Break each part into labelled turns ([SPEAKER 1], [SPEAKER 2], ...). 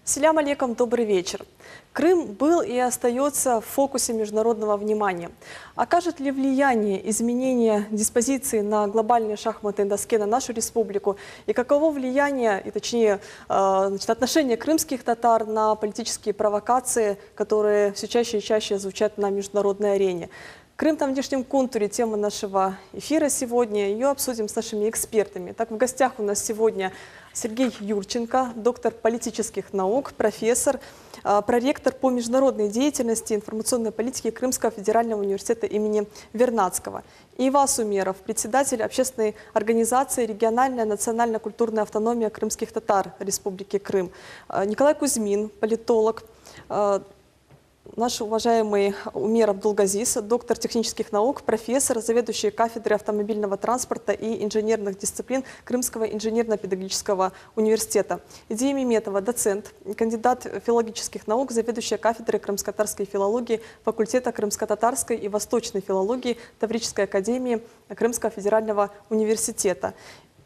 [SPEAKER 1] Селям алейкум, добрый вечер. Крым был и остается в фокусе международного внимания. Окажет ли влияние изменения диспозиции на глобальной шахматной доске на нашу республику? И каково влияние, и точнее отношение крымских татар на политические провокации, которые все чаще и чаще звучат на международной арене? Крым там в внешнем контуре — тема нашего эфира сегодня. Ее обсудим с нашими экспертами. Так, в гостях у нас сегодня Сергей Юрченко, доктор политических наук, профессор, проректор по международной деятельности и информационной политике Крымского федерального университета имени Вернадского. И Ивас Умеров, председатель общественной организации «Региональная национально-культурная автономия крымских татар Республики Крым. Николай Кузьмин, политолог. Наш уважаемый Умер Абдулгазис, доктор технических наук, профессор, заведующий кафедрой автомобильного транспорта и инженерных дисциплин Крымского инженерно-педагогического университета. Идея Меметова, доцент, кандидат филологических наук, заведующая кафедрой крымско-татарской филологии факультета крымско-татарской и восточной филологии Таврической академии Крымского федерального университета.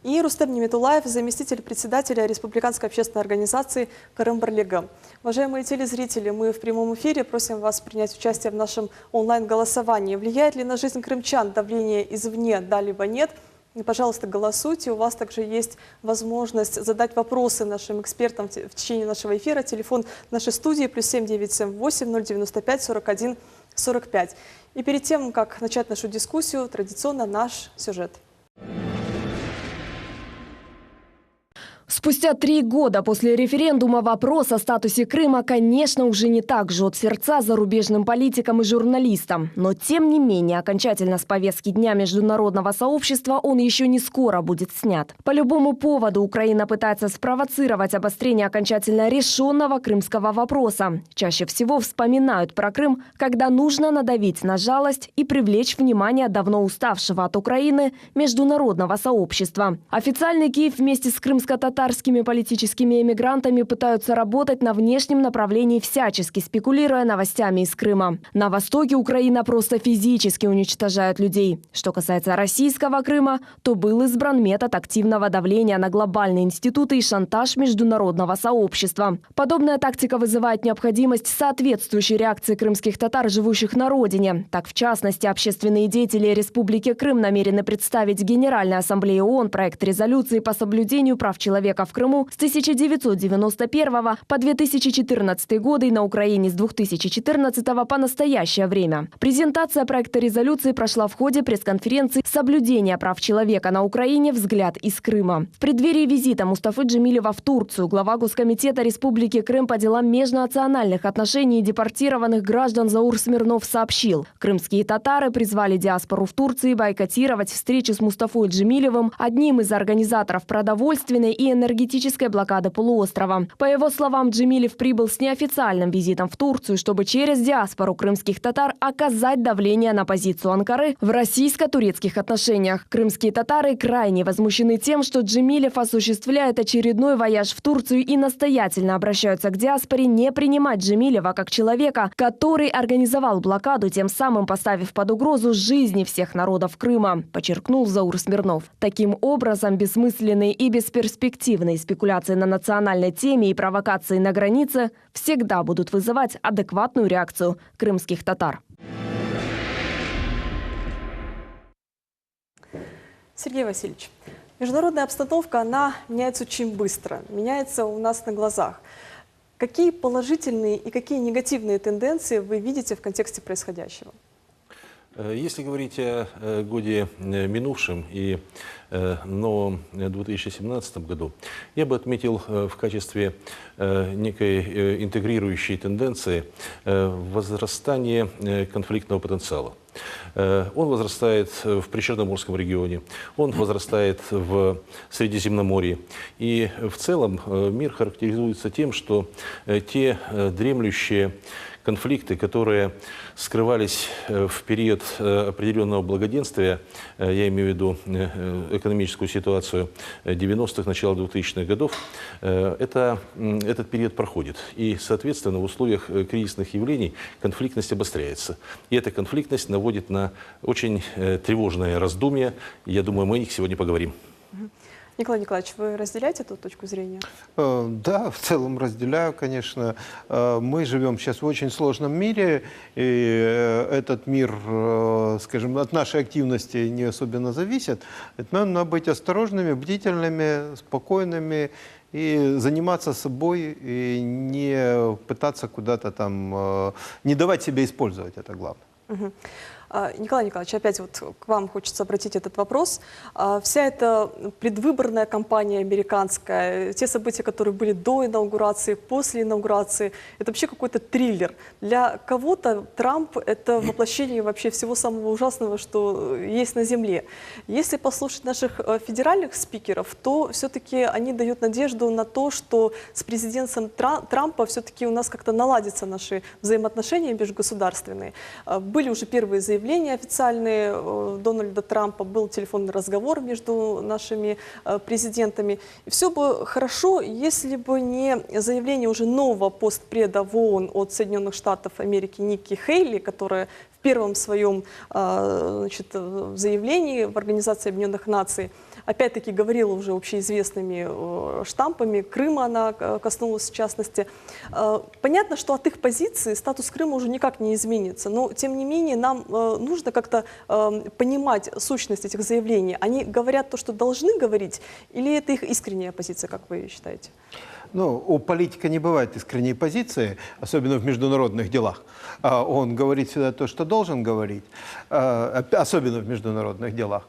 [SPEAKER 1] И Рустем Неметулаев, заместитель председателя Республиканской общественной организации Крым-Барлига. Уважаемые телезрители, мы в прямом эфире, просим вас принять участие в нашем онлайн-голосовании. Влияет ли на жизнь крымчан давление извне, да либо нет? И, пожалуйста, голосуйте. У вас также есть возможность задать вопросы нашим экспертам в течение нашего эфира. Телефон нашей студии +7 978 095 41 45. И перед тем, как начать нашу дискуссию, традиционно наш сюжет.
[SPEAKER 2] Спустя 3 года после референдума вопрос о статусе Крыма, конечно, уже не так жжет сердца зарубежным политикам и журналистам. Но, тем не менее, окончательно с повестки дня международного сообщества он еще не скоро будет снят. По любому поводу Украина пытается спровоцировать обострение окончательно решенного крымского вопроса. Чаще всего вспоминают про Крым, когда нужно надавить на жалость и привлечь внимание давно уставшего от Украины международного сообщества. Официальный Киев вместе с крымско-татарскими политическими эмигрантами пытаются работать на внешнем направлении, всячески спекулируя новостями из Крыма. На востоке Украина просто физически уничтожает людей. Что касается российского Крыма, то был избран метод активного давления на глобальные институты и шантаж международного сообщества. Подобная тактика вызывает необходимость соответствующей реакции крымских татар, живущих на родине. Так, в частности, общественные деятели Республики Крым намерены представить Генеральной Ассамблее ООН проект резолюции по соблюдению прав человека в Крыму с 1991 по 2014 годы и на Украине с 2014 по настоящее время. Презентация проекта резолюции прошла в ходе пресс-конференции «Соблюдение прав человека на Украине. Взгляд из Крыма». В преддверии визита Мустафы Джемилева в Турцию глава Госкомитета Республики Крым по делам межнациональных отношений и депортированных граждан Заур Смирнов сообщил: крымские татары призвали диаспору в Турции бойкотировать встречу с Мустафой Джемилевым, одним из организаторов продовольственной и энергетической блокады полуострова. По его словам, Джемилев прибыл с неофициальным визитом в Турцию, чтобы через диаспору крымских татар оказать давление на позицию Анкары в российско-турецких отношениях. Крымские татары крайне возмущены тем, что Джемилев осуществляет очередной вояж в Турцию и настоятельно обращаются к диаспоре не принимать Джемилева как человека, который организовал блокаду, тем самым поставив под угрозу жизни всех народов Крыма, подчеркнул Заур Смирнов. Таким образом, бессмысленные и бесперспективные спекуляции на национальной теме и провокации на границе всегда будут вызывать адекватную реакцию крымских татар.
[SPEAKER 1] Сергей Васильевич, международная обстановка, она меняется очень быстро, меняется у нас на глазах. Какие положительные и какие негативные тенденции вы видите в контексте происходящего?
[SPEAKER 3] Если говорить о годе минувшем и новом 2017 году, я бы отметил в качестве некой интегрирующей тенденции возрастание конфликтного потенциала. Он возрастает в Причерноморском регионе, он возрастает в Средиземноморье. И в целом мир характеризуется тем, что те дремлющие конфликты, которые скрывались в период определенного благоденствия, я имею в виду экономическую ситуацию 90-х, начала 2000-х годов, этот период проходит. И, соответственно, в условиях кризисных явлений конфликтность обостряется. И эта конфликтность наводит на очень тревожное раздумье. Я думаю, мы о них сегодня поговорим.
[SPEAKER 1] Николай Николаевич, вы разделяете эту точку зрения?
[SPEAKER 4] Да, в целом разделяю, конечно. Мы живем сейчас в очень сложном мире, и этот мир, скажем, от нашей активности не особенно зависит. Нам надо быть осторожными, бдительными, спокойными и заниматься собой, и не пытаться куда-то там, не давать себя использовать, это главное.
[SPEAKER 1] Мгм. Николай Николаевич, опять вот к вам хочется обратить этот вопрос. Вся эта предвыборная кампания американская, те события, которые были до инаугурации, после инаугурации, это вообще какой-то триллер. Для кого-то Трамп – это воплощение вообще всего самого ужасного, что есть на Земле. Если послушать наших федеральных спикеров, то все-таки они дают надежду на то, что с президентом Трампа все-таки у нас как-то наладятся наши взаимоотношения межгосударственные. Были уже первые заявления официальные Дональда Трампа, был телефонный разговор между нашими президентами. И все бы хорошо, если бы не заявление уже нового постпреда в ООН от Соединенных Штатов Америки Никки Хейли, которая в первом своем заявлении в Организации Объединенных Наций опять-таки говорила уже общеизвестными штампами. Крыма она коснулась в частности. Понятно, что от их позиции статус Крыма уже никак не изменится, но тем не менее нам нужно как-то понимать сущность этих заявлений. Они говорят то, что должны говорить, или это их искренняя позиция, как вы считаете?
[SPEAKER 4] Ну, у политика не бывает искренней позиции, особенно в международных делах. Он говорит всегда то, что должен говорить, особенно в международных делах.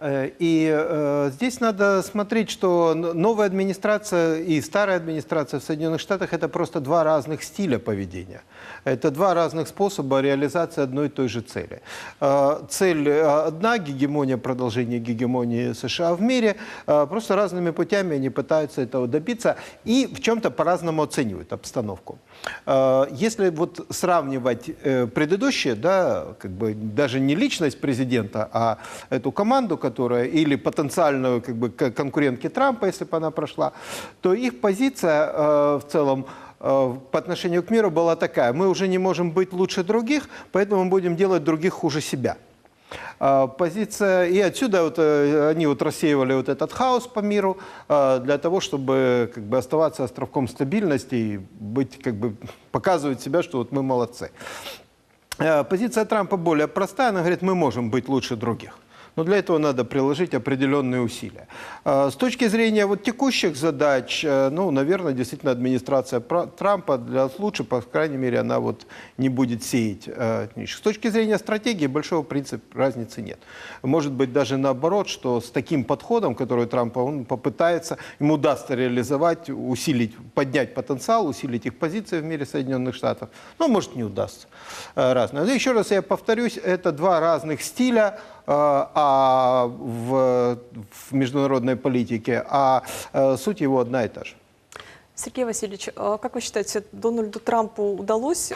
[SPEAKER 4] И здесь надо смотреть, что новая администрация и старая администрация в Соединенных Штатах – это просто два разных стиля поведения. Это два разных способа реализации одной и той же цели. Цель одна – гегемония, продолжение гегемонии США в мире. Просто разными путями они пытаются этого добиться и в чем-то по-разному оценивают обстановку. Если вот сравнивать предыдущие, да, как бы даже не личность президента, а эту команду, которая, или потенциальную как бы конкурентки Трампа, если бы она прошла, то их позиция в целом по отношению к миру была такая: мы уже не можем быть лучше других, поэтому мы будем делать других хуже себя. Позиция, и отсюда вот, они вот рассеивали вот этот хаос по миру для того, чтобы как бы оставаться островком стабильности и быть, как бы, показывать себя, что вот мы молодцы. Позиция Трампа более простая, она говорит: мы можем быть лучше других. Но для этого надо приложить определенные усилия. С точки зрения вот текущих задач, ну, наверное, действительно администрация Трампа лучше, по крайней мере, она вот не будет сеять. С точки зрения стратегии большого принципа разницы нет. Может быть, даже наоборот, что с таким подходом, который Трамп, он попытается, ему удастся реализовать, усилить, поднять потенциал, усилить их позиции в мире Соединенных Штатов. Но может не удастся. Разное. Но еще раз я повторюсь, это два разных стиля в международной политике, а суть его одна и та же.
[SPEAKER 1] Сергей Васильевич, как вы считаете, Дональду Трампу удалось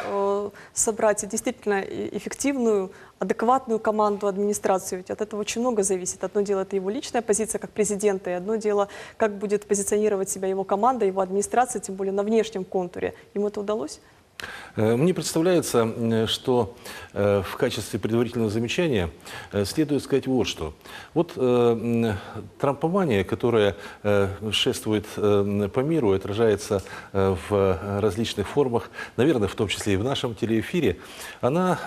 [SPEAKER 1] собрать действительно эффективную, адекватную команду администрации? Ведь от этого очень много зависит. Одно дело – это его личная позиция как президента, и одно дело – как будет позиционировать себя его команда, его администрация, тем более на внешнем контуре. Ему это удалось?
[SPEAKER 3] Мне представляется, что в качестве предварительного замечания следует сказать вот что. Вот трампомания, которая шествует по миру, отражается в различных формах, наверное, в том числе и в нашем телеэфире, она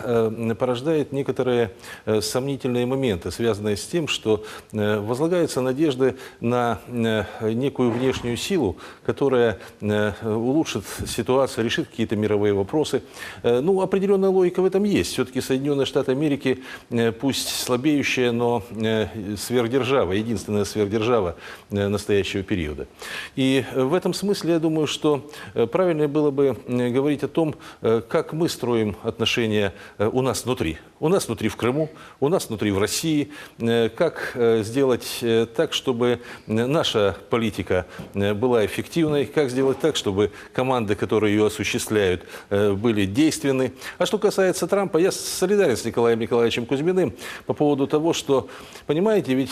[SPEAKER 3] порождает некоторые сомнительные моменты, связанные с тем, что возлагаются надежды на некую внешнюю силу, которая улучшит ситуацию, решит какие-то мировые вопросы. Ну, определенная логика в этом есть. Все-таки Соединенные Штаты Америки, пусть слабеющая, но сверхдержава, единственная сверхдержава настоящего периода. И в этом смысле я думаю, что правильно было бы говорить о том, как мы строим отношения у нас внутри. У нас внутри в Крыму, у нас внутри в России. Как сделать так, чтобы наша политика была эффективной, как сделать так, чтобы команды, которые ее осуществляют, были действенны. А что касается Трампа, я солидарен с Николаем Николаевичем Кузьминым по поводу того, что, понимаете, ведь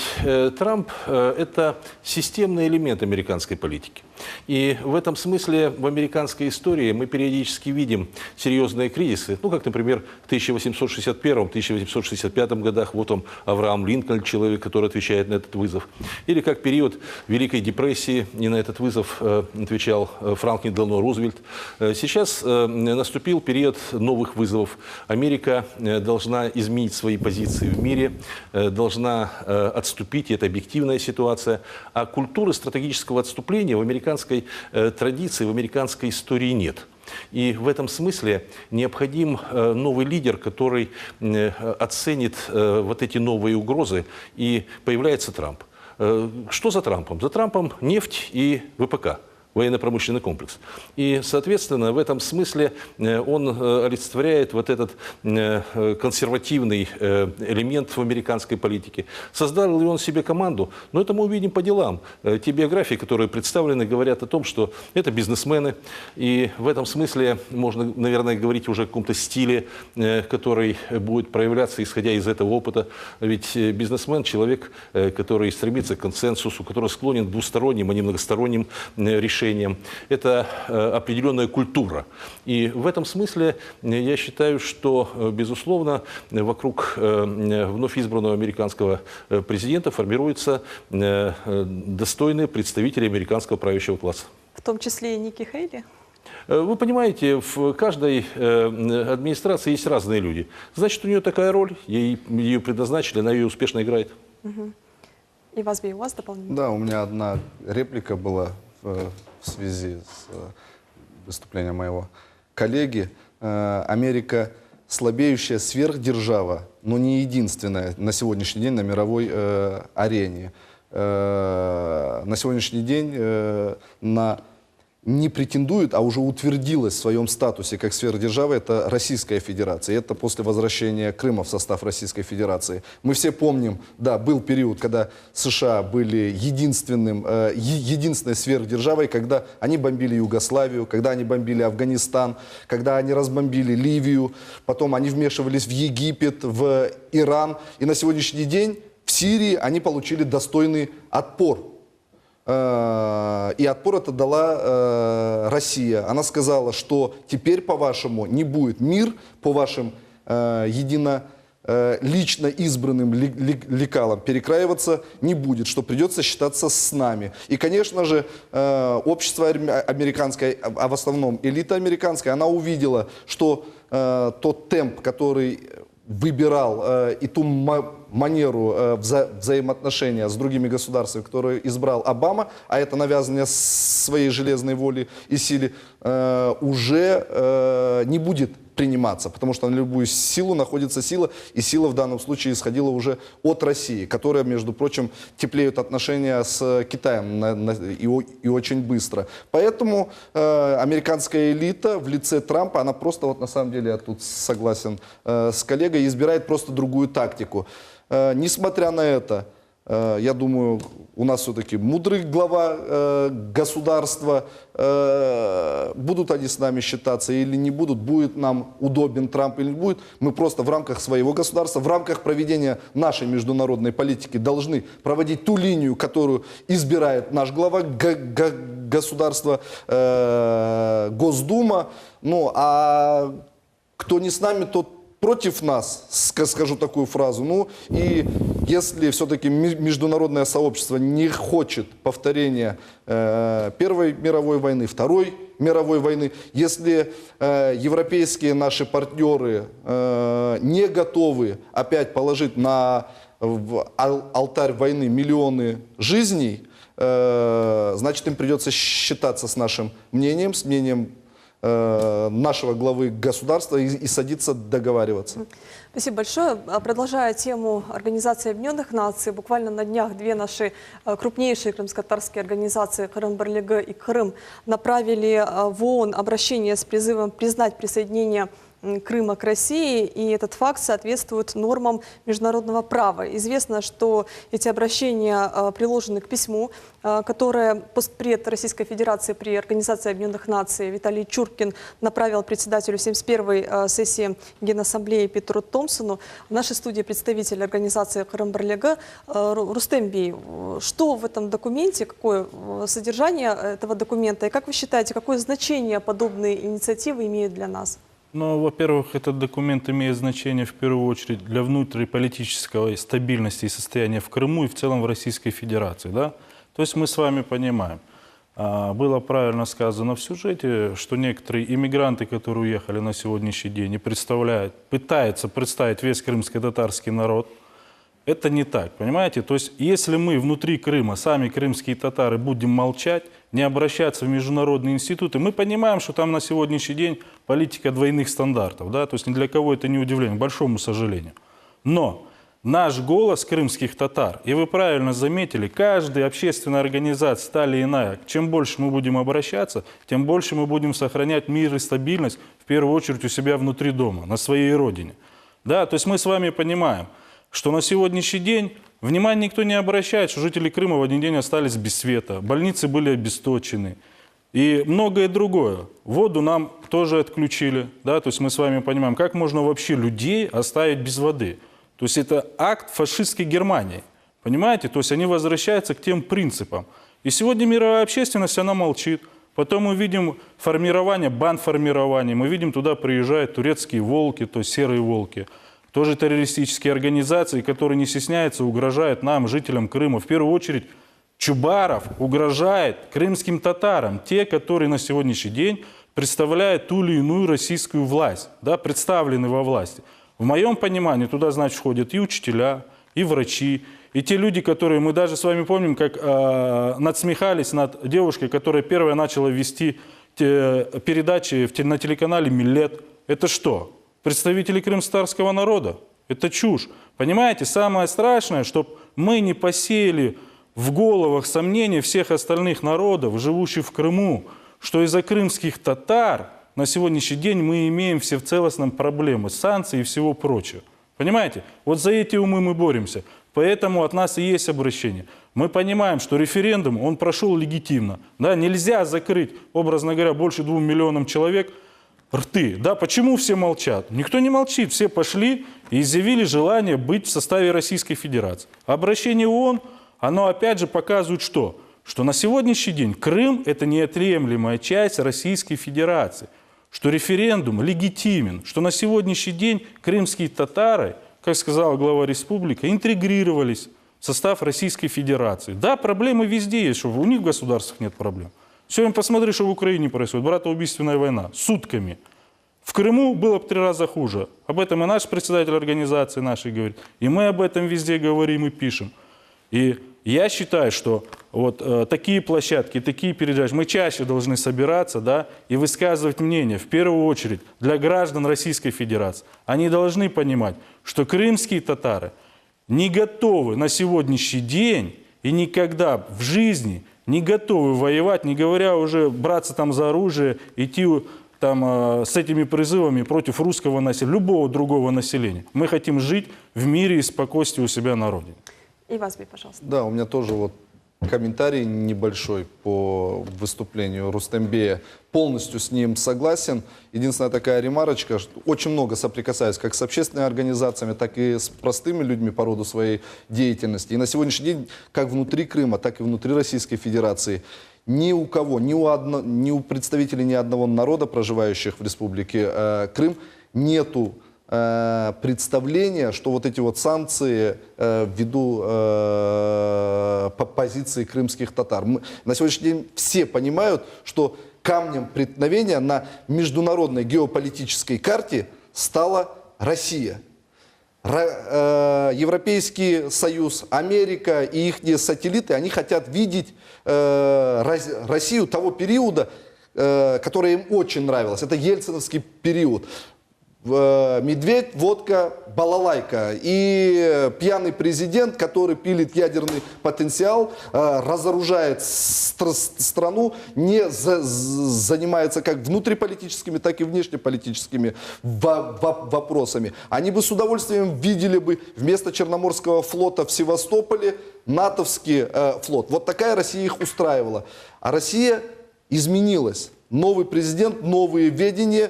[SPEAKER 3] Трамп – это системный элемент американской политики. И в этом смысле в американской истории мы периодически видим серьезные кризисы. Ну, как, например, в 1861-1865 годах, вот он, Авраам Линкольн, человек, который отвечает на этот вызов. Или как период Великой депрессии, и на этот вызов отвечал Франклин Делано Рузвельт. Сейчас наступил период новых вызовов. Америка должна изменить свои позиции в мире, должна отступить, и это объективная ситуация. А культуры стратегического отступления в американской традиции, в американской истории нет. И в этом смысле необходим новый лидер, который оценит вот эти новые угрозы, и появляется Трамп. Что за Трампом? За Трампом нефть и ВПК. Военно-промышленный комплекс. И, соответственно, в этом смысле он олицетворяет вот этот консервативный элемент в американской политике. Создал ли он себе команду? Но это мы увидим по делам. Те биографии, которые представлены, говорят о том, что это бизнесмены. И в этом смысле можно, наверное, говорить уже о каком-то стиле, который будет проявляться, исходя из этого опыта. Ведь бизнесмен – человек, который стремится к консенсусу, который склонен к двусторонним, а не многосторонним решениям. Это определенная культура. И в этом смысле я считаю, что, безусловно, вокруг вновь избранного американского президента формируются достойные представители американского правящего класса.
[SPEAKER 1] В том числе и Ники Хейли?
[SPEAKER 3] Вы понимаете, в каждой администрации есть разные люди. Значит, у нее такая роль, ее предназначили, она ее успешно играет.
[SPEAKER 1] И Вазби, у вас дополнение?
[SPEAKER 5] Да, у меня одна реплика была в связи с выступлением моего коллеги. Америка слабеющая сверхдержава, но не единственная на сегодняшний день на мировой арене. На сегодняшний день не претендует, а уже утвердилась в своем статусе как сверхдержава, это Российская Федерация. Это после возвращения Крыма в состав Российской Федерации. Мы все помним, да, был период, когда США были единственной сверхдержавой, когда они бомбили Югославию, когда они бомбили Афганистан, когда они разбомбили Ливию, потом они вмешивались в Египет, в Иран. И на сегодняшний день в Сирии они получили достойный отпор. И отпор это дала Россия. Она сказала, что теперь, по-вашему, не будет мир по вашим лично избранным лекалам перекраиваться не будет, что придется считаться с нами. И, конечно же, общество американское, а в основном элита американская, она увидела, что тот темп, который выбирал и ту манеру взаимоотношения с другими государствами, которую избрал Обама, а это навязывание своей железной воли и силы, уже не будет приниматься, потому что на любую силу находится сила, и сила в данном случае исходила уже от России, которая, между прочим, теплеют отношения с Китаем и очень быстро. Поэтому американская элита в лице Трампа, она просто, вот на самом деле, я тут согласен с коллегой, избирает просто другую тактику. Несмотря на это, я думаю, у нас все-таки мудрый глава государства. Будут они с нами считаться или не будут, будет нам удобен Трамп или не будет. Мы просто в рамках своего государства, в рамках проведения нашей международной политики должны проводить ту линию, которую избирает наш глава государства, Госдума. Ну, а кто не с нами, тот против нас, скажу такую фразу. Ну и если все-таки международное сообщество не хочет повторения Первой мировой войны, Второй мировой войны, если европейские наши партнеры не готовы опять положить на алтарь войны миллионы жизней, значит, им придется считаться с нашим мнением, с мнением нашего главы государства и садиться договариваться.
[SPEAKER 1] Спасибо большое. Продолжая тему Организации Объединенных Наций, буквально на днях две наши крупнейшие крымско-татарские организации Кырым-Бірлігі и Крым направили в ООН обращение с призывом признать присоединение Крыма к России, и этот факт соответствует нормам международного права. Известно, что эти обращения приложены к письму, которое постпред Российской Федерации при Организации Объединенных Наций Виталий Чуркин направил председателю 71-й сессии Генассамблеи Петру Томпсону. В нашей студии представитель организации Крым-Барлега Рустем Бей. Что в этом документе, какое содержание этого документа, и как вы считаете, какое значение подобные инициативы имеют для нас?
[SPEAKER 6] Ну, во-первых, этот документ имеет значение в первую очередь для внутриполитической стабильности и состояния в Крыму и в целом в Российской Федерации. Да? То есть мы с вами понимаем, было правильно сказано в сюжете, что некоторые иммигранты, которые уехали на сегодняшний день и пытаются представить весь крымско-татарский народ, это не так, понимаете? То есть если мы внутри Крыма, сами крымские татары, будем молчать, не обращаться в международные институты, мы понимаем, что там на сегодняшний день политика двойных стандартов, да? То есть ни для кого это не удивление, к большому сожалению. Но наш голос крымских татар, и вы правильно заметили, каждая общественная организация, та или иная, чем больше мы будем обращаться, тем больше мы будем сохранять мир и стабильность, в первую очередь у себя внутри дома, на своей родине. Да? То есть мы с вами понимаем, что на сегодняшний день внимания никто не обращает, что жители Крыма в один день остались без света, больницы были обесточены и многое другое. Воду нам тоже отключили, да? То есть мы с вами понимаем, как можно вообще людей оставить без воды. То есть это акт фашистской Германии, понимаете? То есть они возвращаются к тем принципам. И сегодня мировая общественность, она молчит. Потом мы видим формирование, бандформирование, мы видим, туда приезжают турецкие волки, то есть серые волки. Тоже террористические организации, которые не стесняются, угрожают нам, жителям Крыма. В первую очередь Чубаров угрожает крымским татарам, те, которые на сегодняшний день представляют ту или иную российскую власть, да, представлены во власти. В моем понимании туда, значит, входят и учителя, и врачи, и те люди, которые мы даже с вами помним, как надсмехались над девушкой, которая первая начала вести передачи на телеканале «Миллет». Это что? Представители крымско-татарского народа. Это чушь. Понимаете, самое страшное, чтобы мы не посеяли в головах сомнений всех остальных народов, живущих в Крыму, что из-за крымских татар на сегодняшний день мы имеем все в целостном проблемы, санкции и всего прочего. Понимаете? Вот за эти умы мы боремся. Поэтому от нас и есть обращение. Мы понимаем, что референдум, он прошел легитимно. Да? Нельзя закрыть, образно говоря, больше 2 миллионам человек рты. Да, почему все молчат? Никто не молчит. Все пошли и изъявили желание быть в составе Российской Федерации. Обращение ООН, оно опять же показывает что? Что на сегодняшний день Крым – это неотъемлемая часть Российской Федерации. Что референдум легитимен. Что на сегодняшний день крымские татары, как сказала глава республики, интегрировались в состав Российской Федерации. Да, проблемы везде есть, что у них в государствах нет проблем. Сегодня посмотри, что в Украине происходит. Братоубийственная война. Сутками. В Крыму было в 3 раза хуже. Об этом и наш председатель организации нашей говорит. И мы об этом везде говорим и пишем. И я считаю, что вот такие площадки, такие передачи, мы чаще должны собираться, да, и высказывать мнение, в первую очередь, для граждан Российской Федерации. Они должны понимать, что крымские татары не готовы на сегодняшний день и никогда в жизни не готовы воевать, не говоря уже браться там за оружие, идти там с этими призывами против русского населения, любого другого населения. Мы хотим жить в мире и спокойствии у себя на родине.
[SPEAKER 1] И вас, Бей, пожалуйста.
[SPEAKER 5] Да, у меня тоже вот комментарий небольшой по выступлению Рустембея. Полностью с ним согласен. Единственная такая ремарочка, что очень много соприкасаюсь как с общественными организациями, так и с простыми людьми по роду своей деятельности. И на сегодняшний день, как внутри Крыма, так и внутри Российской Федерации, ни у кого, ни у представителей ни одного народа, проживающих в Республике Крым, нету представление, что вот эти вот санкции ввиду позиции крымских татар. На сегодняшний день все понимают, что камнем преткновения на международной геополитической карте стала Россия. Европейский Союз, Америка и их сателлиты, они хотят видеть Россию того периода, который им очень нравилось. Это ельциновский период. медведь, водка, балалайка. И пьяный президент, который пилит ядерный потенциал, разоружает страну, не занимается как внутриполитическими, так и внешнеполитическими вопросами. Они бы с удовольствием видели бы вместо Черноморского флота в Севастополе натовский флот. Вот такая Россия их устраивала. А Россия изменилась. Новый президент, новые веяния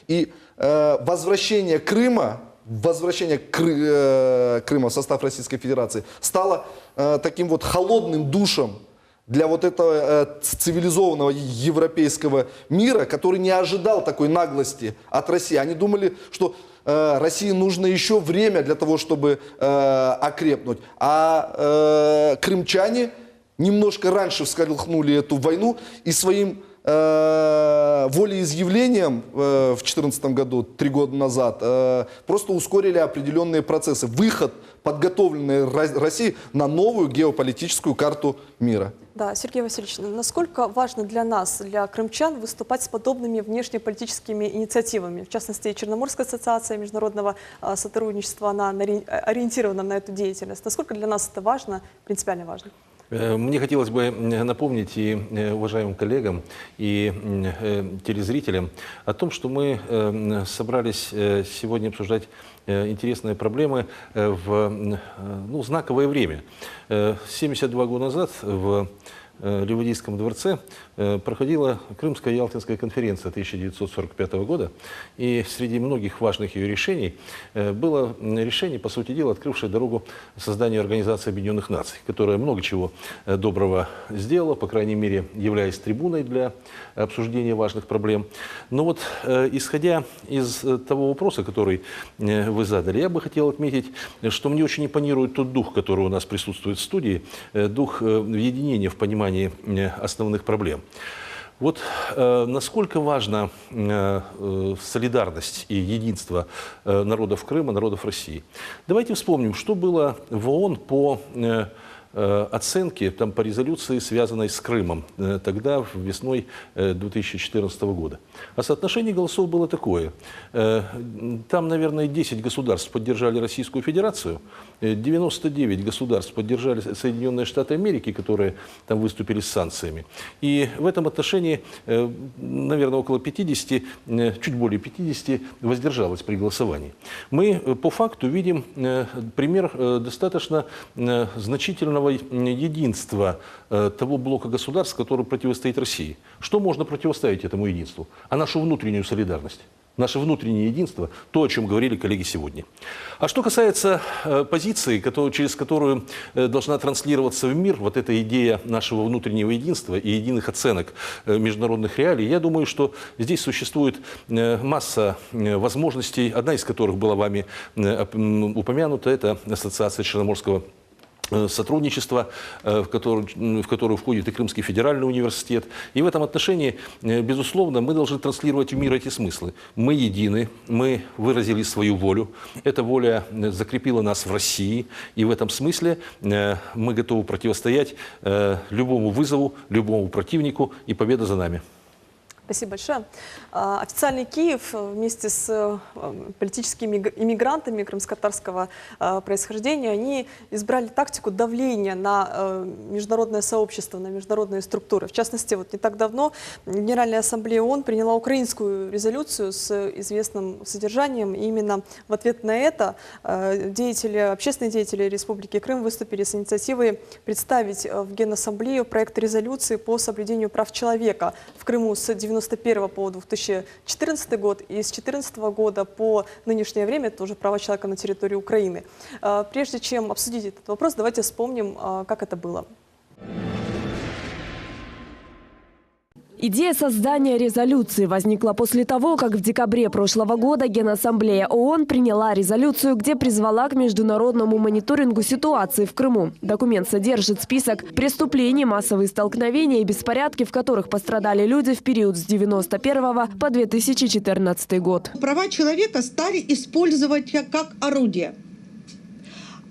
[SPEAKER 5] и возвращение Крыма в состав Российской Федерации стало таким вот холодным душем для вот этого цивилизованного европейского мира, который не ожидал такой наглости от России. Они думали, что России нужно еще время для того, чтобы окрепнуть. А крымчане немножко раньше всколыхнули эту войну и своим волеизъявлением в 2014 году, 3 года назад, просто ускорили определенные процессы. Выход подготовленной России на новую геополитическую карту мира.
[SPEAKER 1] Да, Сергей Васильевич, насколько важно для нас, для крымчан, выступать с подобными внешнеполитическими инициативами? В частности, Черноморская ассоциация международного сотрудничества, она ориентирована на эту деятельность. Насколько для нас это важно, принципиально важно?
[SPEAKER 3] Мне хотелось бы напомнить и уважаемым коллегам, и телезрителям о том, что мы собрались сегодня обсуждать интересные проблемы в знаковое время. 72 года назад в Ливадийском дворце проходила Крымская Ялтинская конференция 1945 года, и среди многих важных ее решений было решение, по сути дела, открывшее дорогу созданию Организации Объединенных Наций, которая много чего доброго сделала, по крайней мере, являясь трибуной для обсуждения важных проблем. Но вот, исходя из того вопроса, который вы задали, я бы хотел отметить, что мне очень импонирует тот дух, который у нас присутствует в студии, дух единения в понимании основных проблем. Вот насколько важна солидарность и единство народов Крыма, народов России. Давайте вспомним, что было в ООН по оценки по резолюции, связанной с Крымом, тогда весной 2014 года. А соотношение голосов было такое. Там, наверное, 10 государств поддержали Российскую Федерацию, 99 государств поддержали Соединенные Штаты Америки, которые там выступили с санкциями. И в этом отношении, наверное, около 50, чуть более 50 воздержалось при голосовании. Мы по факту видим пример достаточно значительного единства того блока государств, который противостоит России. Что можно противоставить этому единству? А нашу внутреннюю солидарность. Наше внутреннее единство, то, о чем говорили коллеги сегодня. А что касается позиции, через которую должна транслироваться в мир вот эта идея нашего внутреннего единства и единых оценок международных реалий, я думаю, что здесь существует масса возможностей, одна из которых была вами упомянута, это Ассоциация Черноморского сотрудничества, в которую входит и Крымский федеральный университет. И в этом отношении, безусловно, мы должны транслировать в мир эти смыслы. Мы едины, мы выразили свою волю. Эта воля закрепила нас в России. И в этом смысле мы готовы противостоять любому вызову, любому противнику, и победа за нами.
[SPEAKER 1] Спасибо большое. Официальный Киев вместе с политическими иммигрантами крымско-татарского происхождения, они избрали тактику давления на международное сообщество, на международные структуры. В частности, вот не так давно Генеральная Ассамблея ООН приняла украинскую резолюцию с известным содержанием. И именно в ответ на это общественные деятели Республики Крым выступили с инициативой представить в Генассамблею проект резолюции по соблюдению прав человека в Крыму с 1991 по 2014 год и с 2014 года по нынешнее время, это уже права человека на территории Украины. Прежде чем обсудить этот вопрос, давайте вспомним, как это было.
[SPEAKER 2] Идея создания резолюции возникла после того, как в декабре прошлого года Генассамблея ООН приняла резолюцию, где призвала к международному мониторингу ситуации в Крыму. Документ содержит список преступлений, массовые столкновения и беспорядки, в которых пострадали люди в период с 1991 по 2014 год.
[SPEAKER 7] Права человека стали использовать как орудие.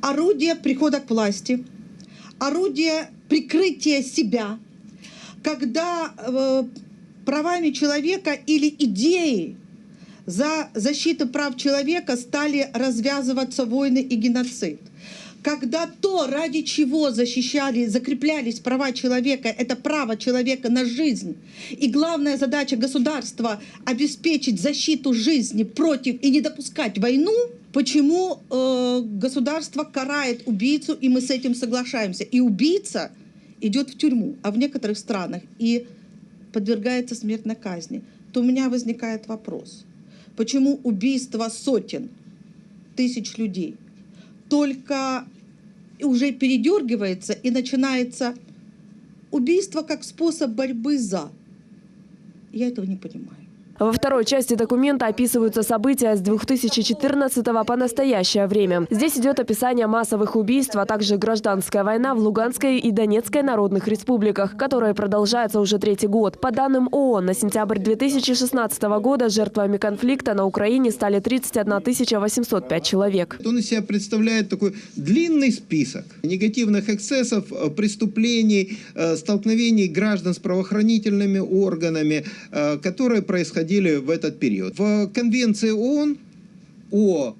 [SPEAKER 7] Орудие прихода к власти, орудие прикрытия себя, когда правами человека или идеей за защиту прав человека стали развязываться войны и геноцид. Когда то, ради чего закреплялись права человека, это право человека на жизнь. И главная задача государства – обеспечить защиту жизни против и не допускать войну, почему государство карает убийцу, и мы с этим соглашаемся. И убийца идет в тюрьму, а в некоторых странах и подвергается смертной казни. То у меня возникает вопрос, почему убийство сотен тысяч людей только уже передергивается и начинается убийство как способ борьбы за. Я этого не понимаю.
[SPEAKER 2] Во второй части документа описываются события с 2014 по настоящее время. Здесь идет описание массовых убийств, а также гражданская война в Луганской и Донецкой народных республиках, которая продолжается уже третий год. По данным ООН, на сентябрь 2016 года жертвами конфликта на Украине стали 31 805 человек.
[SPEAKER 4] Он из себя представляет такой длинный список негативных эксцессов, преступлений, столкновений граждан с правоохранительными органами, которые происходили в этот период. В Конвенции ООН о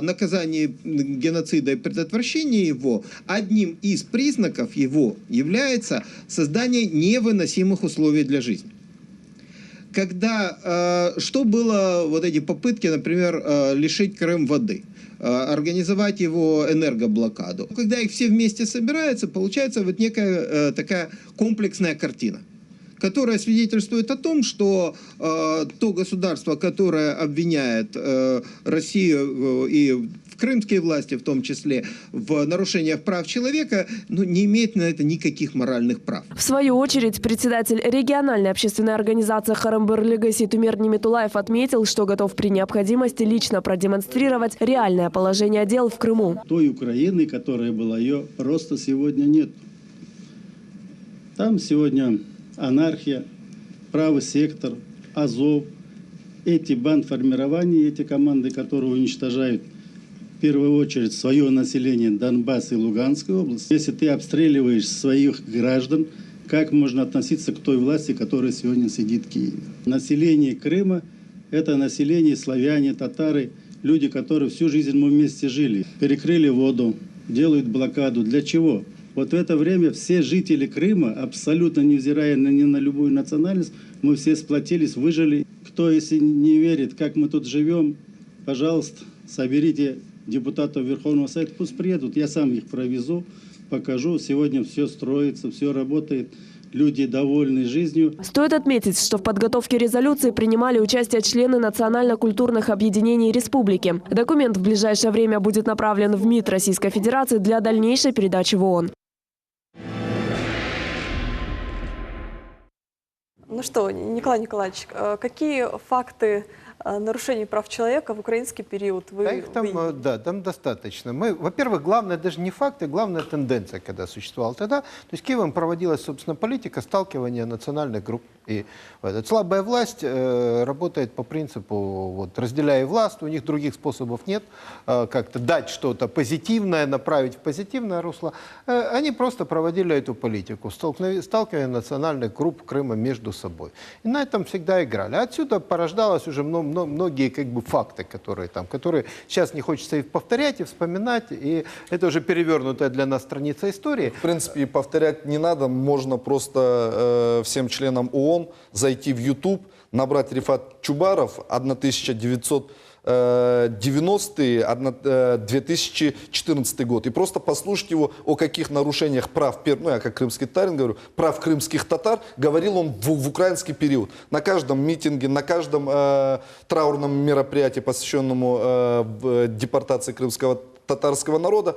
[SPEAKER 4] наказании геноцида и предотвращении его, одним из признаков его является создание невыносимых условий для жизни. Когда, что было вот эти попытки, например, лишить Крым воды, организовать его энергоблокаду. Когда их все вместе собираются, получается вот некая такая комплексная картина, которая свидетельствует о том, что то государство, которое обвиняет Россию и крымские власти в том числе в нарушениях прав человека, не имеет на это никаких моральных прав.
[SPEAKER 2] В свою очередь, председатель региональной общественной организации Харымбыр Легаси Тумер Неметулаев отметил, что готов при необходимости лично продемонстрировать реальное положение дел в Крыму.
[SPEAKER 8] Той Украины, которая была, ее просто сегодня нет. Там сегодня анархия, правый сектор, Азов, эти бандформирования, эти команды, которые уничтожают в первую очередь свое население Донбасса и Луганской области. Если ты обстреливаешь своих граждан, как можно относиться к той власти, которая сегодня сидит в Киеве? Население Крыма – это население славяне, татары, люди, которые всю жизнь мы вместе жили. Перекрыли воду, делают блокаду. Для чего? Вот в это время все жители Крыма, абсолютно невзирая ни на любую национальность, мы все сплотились, выжили. Кто, если не верит, как мы тут живем, пожалуйста, соберите депутатов Верховного Совета, пусть приедут, я сам их провезу, покажу. Сегодня все строится, все работает. Люди довольны жизнью.
[SPEAKER 2] Стоит отметить, что в подготовке резолюции принимали участие члены национально-культурных объединений республики. Документ в ближайшее время будет направлен в МИД Российской Федерации для дальнейшей передачи в ООН.
[SPEAKER 1] Ну что, Николай Николаевич, какие факты нарушений прав человека в украинский период вы видите?
[SPEAKER 4] Да, там достаточно. Во-первых, главное даже не факты, главная тенденция, когда существовала тогда. То есть Киевом проводилась, собственно, политика сталкивания национальных групп. И слабая власть работает по принципу, разделяя власть, у них других способов нет, как-то дать что-то позитивное, направить в позитивное русло. Они просто проводили эту политику, сталкивая национальных групп Крыма между собой. И на этом всегда играли. Отсюда порождалось уже многие факты, которые сейчас не хочется и повторять, и вспоминать, и это уже перевернутая для нас страница истории.
[SPEAKER 5] В принципе, повторять не надо, можно просто всем членам ООН зайти в YouTube, набрать Рифат Чубаров 1990-2014 год и просто послушать его, о каких нарушениях прав, я как крымский татарин говорю, прав крымских татар, говорил он в украинский период. На каждом митинге, на каждом траурном мероприятии, посвященному депортации крымского татарского народа,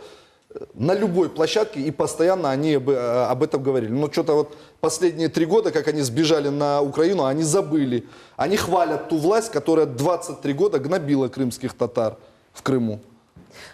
[SPEAKER 5] на любой площадке, и постоянно они об этом говорили. Но что-то последние 3 года, как они сбежали на Украину, они забыли. Они хвалят ту власть, которая 23 года гнобила крымских татар в Крыму.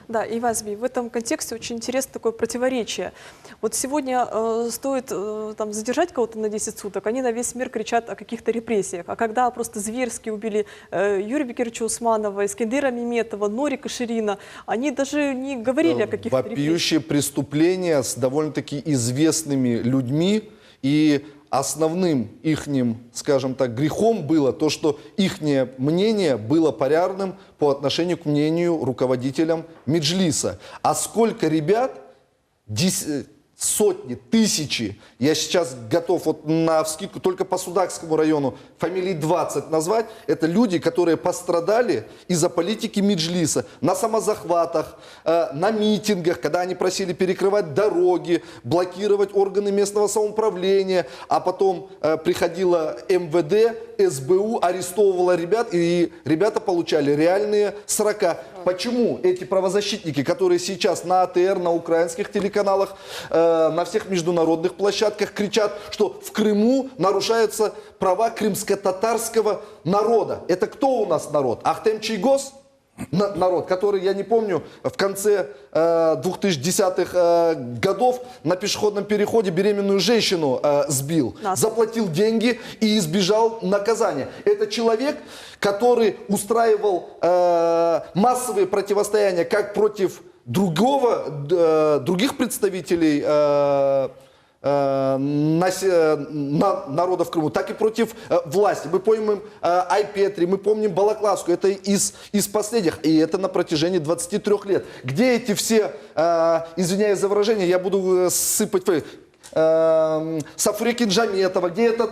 [SPEAKER 1] Да, и Вазби, в этом контексте очень интересно такое противоречие. Вот сегодня стоит задержать кого-то на 10 суток, они на весь мир кричат о каких-то репрессиях. А когда просто зверски убили Юрия Бекировича Усманова, Искендера Меметова, Норика Ширина, они даже не говорили о каких-то репрессиях.
[SPEAKER 5] Вопиющие преступления с довольно-таки известными людьми, и основным ихним, скажем так, грехом было то, что их мнение было полярным по отношению к мнению руководителям Меджлиса. А сколько ребят, сотни, тысячи, я сейчас готов вот на вскидку только по Судакскому району фамилий 20 назвать, это люди, которые пострадали из-за политики Меджлиса на самозахватах, на митингах, когда они просили перекрывать дороги, блокировать органы местного самоуправления, а потом приходила МВД, СБУ, арестовывала ребят, и ребята получали реальные срока. Почему эти правозащитники, которые сейчас на АТР, на украинских телеканалах, на всех международных площадках кричат, что в Крыму нарушаются права крымско-татарского народа? Это кто у нас народ? Ахтем Чийгоз? Народ, который, я не помню, в конце 2010-х годов на пешеходном переходе беременную женщину сбил, заплатил деньги и избежал наказания. Это человек, который устраивал массовые противостояния как против других представителей народа в Крыму, так и против власти. Мы помним Айпетри, мы помним Балаклавскую, это из последних, и это на протяжении 23 лет. Где эти все, извиняюсь за выражение, я буду сыпать Сафуре Кинжаметова, где этот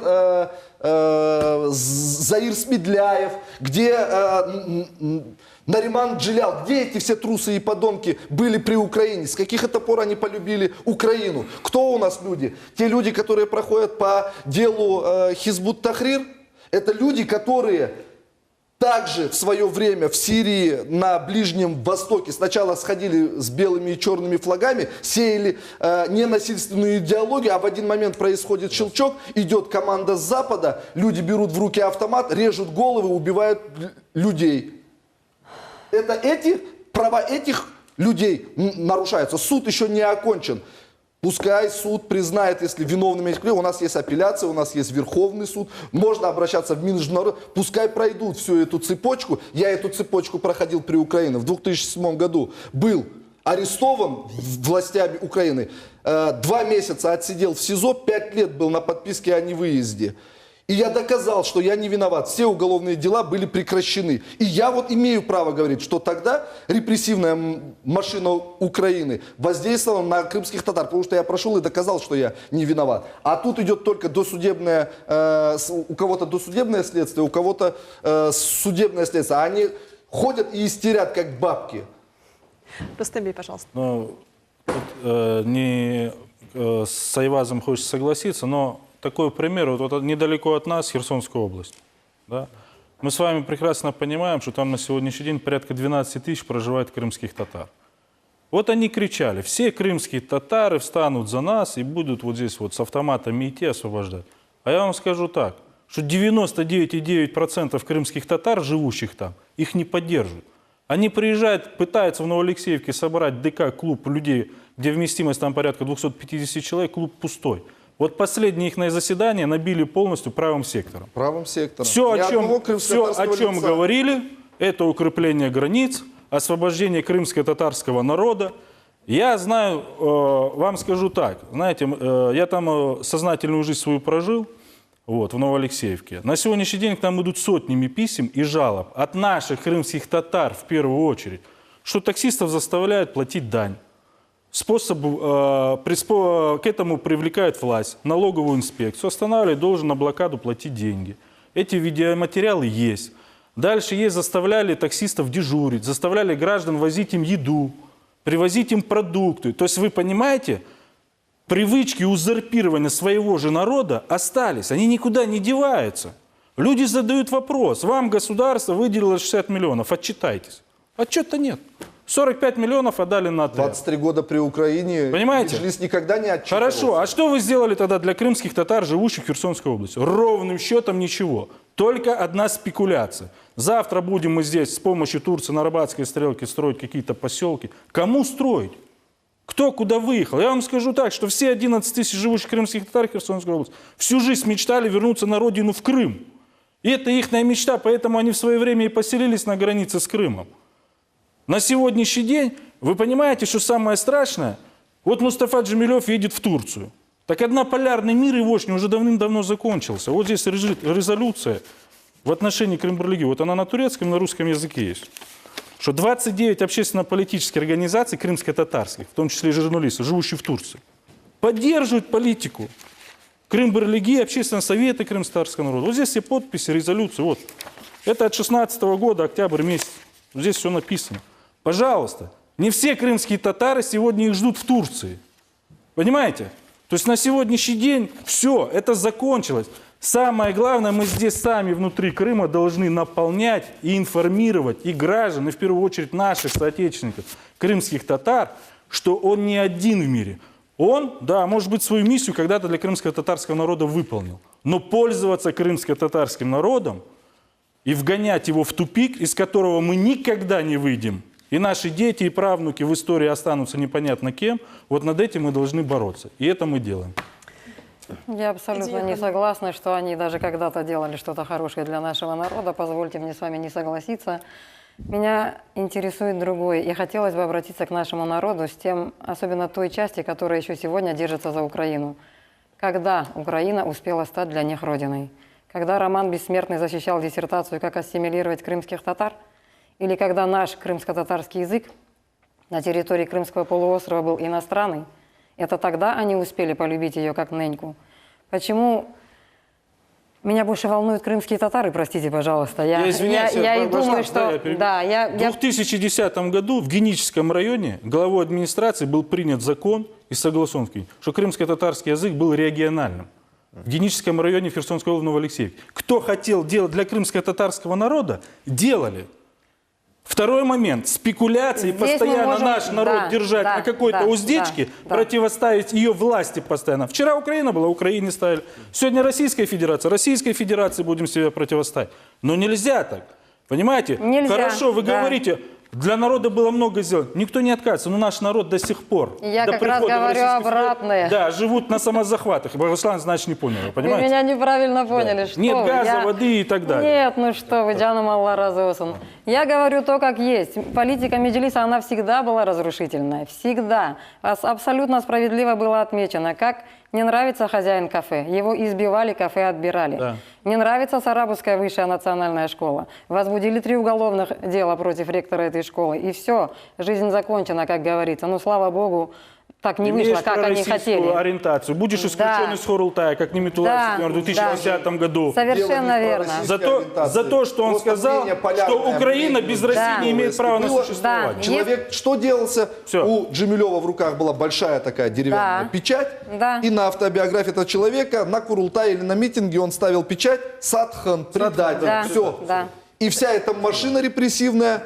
[SPEAKER 5] Заир Смедляев, где Нариман Джилял, где эти все трусы и подонки были при Украине? С каких это пор они полюбили Украину? Кто у нас люди? Те люди, которые проходят по делу Хизбут Тахрир, это люди, которые также в свое время в Сирии, на Ближнем Востоке сначала сходили с белыми и черными флагами, сеяли ненасильственную идеологию, а в один момент происходит щелчок, идет команда с Запада, люди берут в руки автомат, режут головы, убивают людей. Это права этих людей нарушаются. Суд еще не окончен. Пускай суд признает, если виновными этих людей. У нас есть апелляция, у нас есть Верховный суд. Можно обращаться в Минжнарод. Пускай пройдут всю эту цепочку. Я эту цепочку проходил при Украине. В 2007 году был арестован властями Украины. 2 месяца отсидел в СИЗО, 5 лет был на подписке о невыезде. И я доказал, что я не виноват. Все уголовные дела были прекращены. И я вот имею право говорить, что тогда репрессивная машина Украины воздействовала на крымских татар, потому что я прошел и доказал, что я не виноват. А тут идет только досудебное, у кого-то досудебное следствие, у кого-то судебное следствие. Они ходят и истерят, как бабки.
[SPEAKER 1] Рустембей, пожалуйста.
[SPEAKER 6] Ну, с Айвазом хочется согласиться, но такой пример, вот недалеко от нас, Херсонская область. Да? Мы с вами прекрасно понимаем, что там на сегодняшний день порядка 12 тысяч проживает крымских татар. Вот они кричали, все крымские татары встанут за нас и будут вот здесь вот с автоматами идти освобождать. А я вам скажу так, что 99,9% крымских татар, живущих там, их не поддерживают. Они приезжают, пытаются в Новоалексеевке собрать ДК-клуб людей, где вместимость там порядка 250 человек, клуб пустой. Вот последнее их заседание набили полностью правым сектором.
[SPEAKER 5] Правым сектором.
[SPEAKER 6] Все, о чем говорили, это укрепление границ, освобождение крымско-татарского народа. Я знаю, вам скажу так, знаете, я там сознательную жизнь свою прожил, вот, в Новоалексеевке. На сегодняшний день к нам идут сотнями писем и жалоб от наших крымских татар в первую очередь, что таксистов заставляют платить дань. К этому привлекает власть, налоговую инспекцию, останавливает, должен на блокаду платить деньги. Эти видеоматериалы есть. Дальше заставляли таксистов дежурить, заставляли граждан возить им еду, привозить им продукты. То есть вы понимаете, привычки узурпирования своего же народа остались, они никуда не деваются. Люди задают вопрос, вам государство выделило 60 миллионов, отчитайтесь. Отчета нет. 45 миллионов отдали на АТР.
[SPEAKER 5] 23 года при Украине.
[SPEAKER 6] Понимаете?
[SPEAKER 5] Меджлис никогда не отчитывался.
[SPEAKER 6] Хорошо, а что вы сделали тогда для крымских татар, живущих в Херсонской области? Ровным счетом ничего. Только одна спекуляция. Завтра будем мы здесь с помощью Турции на Арбатской стрелке строить какие-то поселки. Кому строить? Кто куда выехал? Я вам скажу так, что все 11 тысяч живущих крымских татар в Херсонской области всю жизнь мечтали вернуться на родину в Крым. И это их мечта, поэтому они в свое время и поселились на границе с Крымом. На сегодняшний день, вы понимаете, что самое страшное? Вот Мустафа Джемилев едет в Турцию. Так однополярный мир егошний уже давным-давно закончился. Вот здесь резолюция в отношении Крым-Бурлиги. Вот она на турецком и на русском языке есть. Что 29 общественно-политических организаций крымско-татарских, в том числе и журналисты, живущие в Турции, поддерживают политику Крым-Бурлиги, общественного совета крымско-татарского народа. Вот здесь все подписи, резолюции. Вот. Это от 16 года, октябрь месяц. Здесь все написано. Пожалуйста. Не все крымские татары сегодня их ждут в Турции. Понимаете? То есть на сегодняшний день все, это закончилось. Самое главное, мы здесь сами внутри Крыма должны наполнять и информировать и граждан, и в первую очередь наших соотечественников, крымских татар, что он не один в мире. Он, да, может быть, свою миссию когда-то для крымско-татарского народа выполнил. Но пользоваться крымско-татарским народом и вгонять его в тупик, из которого мы никогда не выйдем, и наши дети и правнуки в истории останутся непонятно кем, вот над этим мы должны бороться. И это мы делаем.
[SPEAKER 9] Я абсолютно не согласна, что они даже когда-то делали что-то хорошее для нашего народа. Позвольте мне с вами не согласиться. Меня интересует другое. И хотелось бы обратиться к нашему народу с тем, особенно той части, которая еще сегодня держится за Украину. Когда Украина успела стать для них родиной? Когда Роман Бессмертный защищал диссертацию «Как ассимилировать крымских татар»? Или когда наш крымско-татарский язык на территории Крымского полуострова был иностранный? Это тогда они успели полюбить ее как неньку. Почему меня больше волнуют крымские татары, простите, пожалуйста. Я
[SPEAKER 6] извиняюсь,
[SPEAKER 9] и думаю, что...
[SPEAKER 6] В 2010 году в Геническом районе главой администрации был принят закон и согласован, что крымско-татарский язык был региональным. В Геническом районе Херсонской области Новоалексеевки. Кто хотел делать для крымско-татарского народа, делали. Второй момент. Спекуляции,
[SPEAKER 9] Здесь
[SPEAKER 6] постоянно
[SPEAKER 9] можем,
[SPEAKER 6] наш народ держать на какой-то уздечке, противоставить ее власти постоянно. Вчера Украина была, Украине ставили. Сегодня Российская Федерации будем себе противоставить. Но нельзя так. Понимаете?
[SPEAKER 9] Нельзя,
[SPEAKER 6] хорошо, вы говорите, для народа было много сделано. Никто не отказывается, но наш народ до сих пор.
[SPEAKER 9] Я
[SPEAKER 6] до
[SPEAKER 9] как раз
[SPEAKER 6] прихода в
[SPEAKER 9] говорю
[SPEAKER 6] Российскую
[SPEAKER 9] обратное.
[SPEAKER 6] Федерацию, да, живут на самозахватах. Богослан, значит, не понял.
[SPEAKER 9] Вы
[SPEAKER 6] Понимаете?
[SPEAKER 9] меня неправильно поняли.
[SPEAKER 6] Да.
[SPEAKER 9] Что
[SPEAKER 6] Нет
[SPEAKER 9] вы?
[SPEAKER 6] газа, воды и так далее.
[SPEAKER 9] Нет, ну что вы, Джаном Аллах разосан. Я говорю то, как есть. Политика Меджлиса, она всегда была разрушительная. Всегда. Абсолютно справедливо было отмечено, как не нравится хозяин кафе. Его избивали, кафе отбирали.
[SPEAKER 6] Да.
[SPEAKER 9] Не нравится Сарабузская высшая национальная школа. Возбудили 3 уголовных дела против ректора этой школы. И все, жизнь закончена, как говорится. Ну, слава богу, так не вышло,
[SPEAKER 6] Имеешь
[SPEAKER 9] как они хотели.
[SPEAKER 6] ориентацию. Будешь исключен из Хорултая, как Немитулаев в 2010 году.
[SPEAKER 9] Совершенно верно.
[SPEAKER 6] За то, что он сказал, что Украина без России не имеет права на существование.
[SPEAKER 9] Да.
[SPEAKER 5] Человек, что делался?
[SPEAKER 6] Всё.
[SPEAKER 5] У Джемилева в руках была большая такая деревянная печать,
[SPEAKER 9] Да.
[SPEAKER 5] и на автобиографии этого человека, на Курултае или на митинге он ставил печать «Садхан, предатель».
[SPEAKER 9] Да.
[SPEAKER 5] Все.
[SPEAKER 9] Да.
[SPEAKER 5] И вся эта машина репрессивная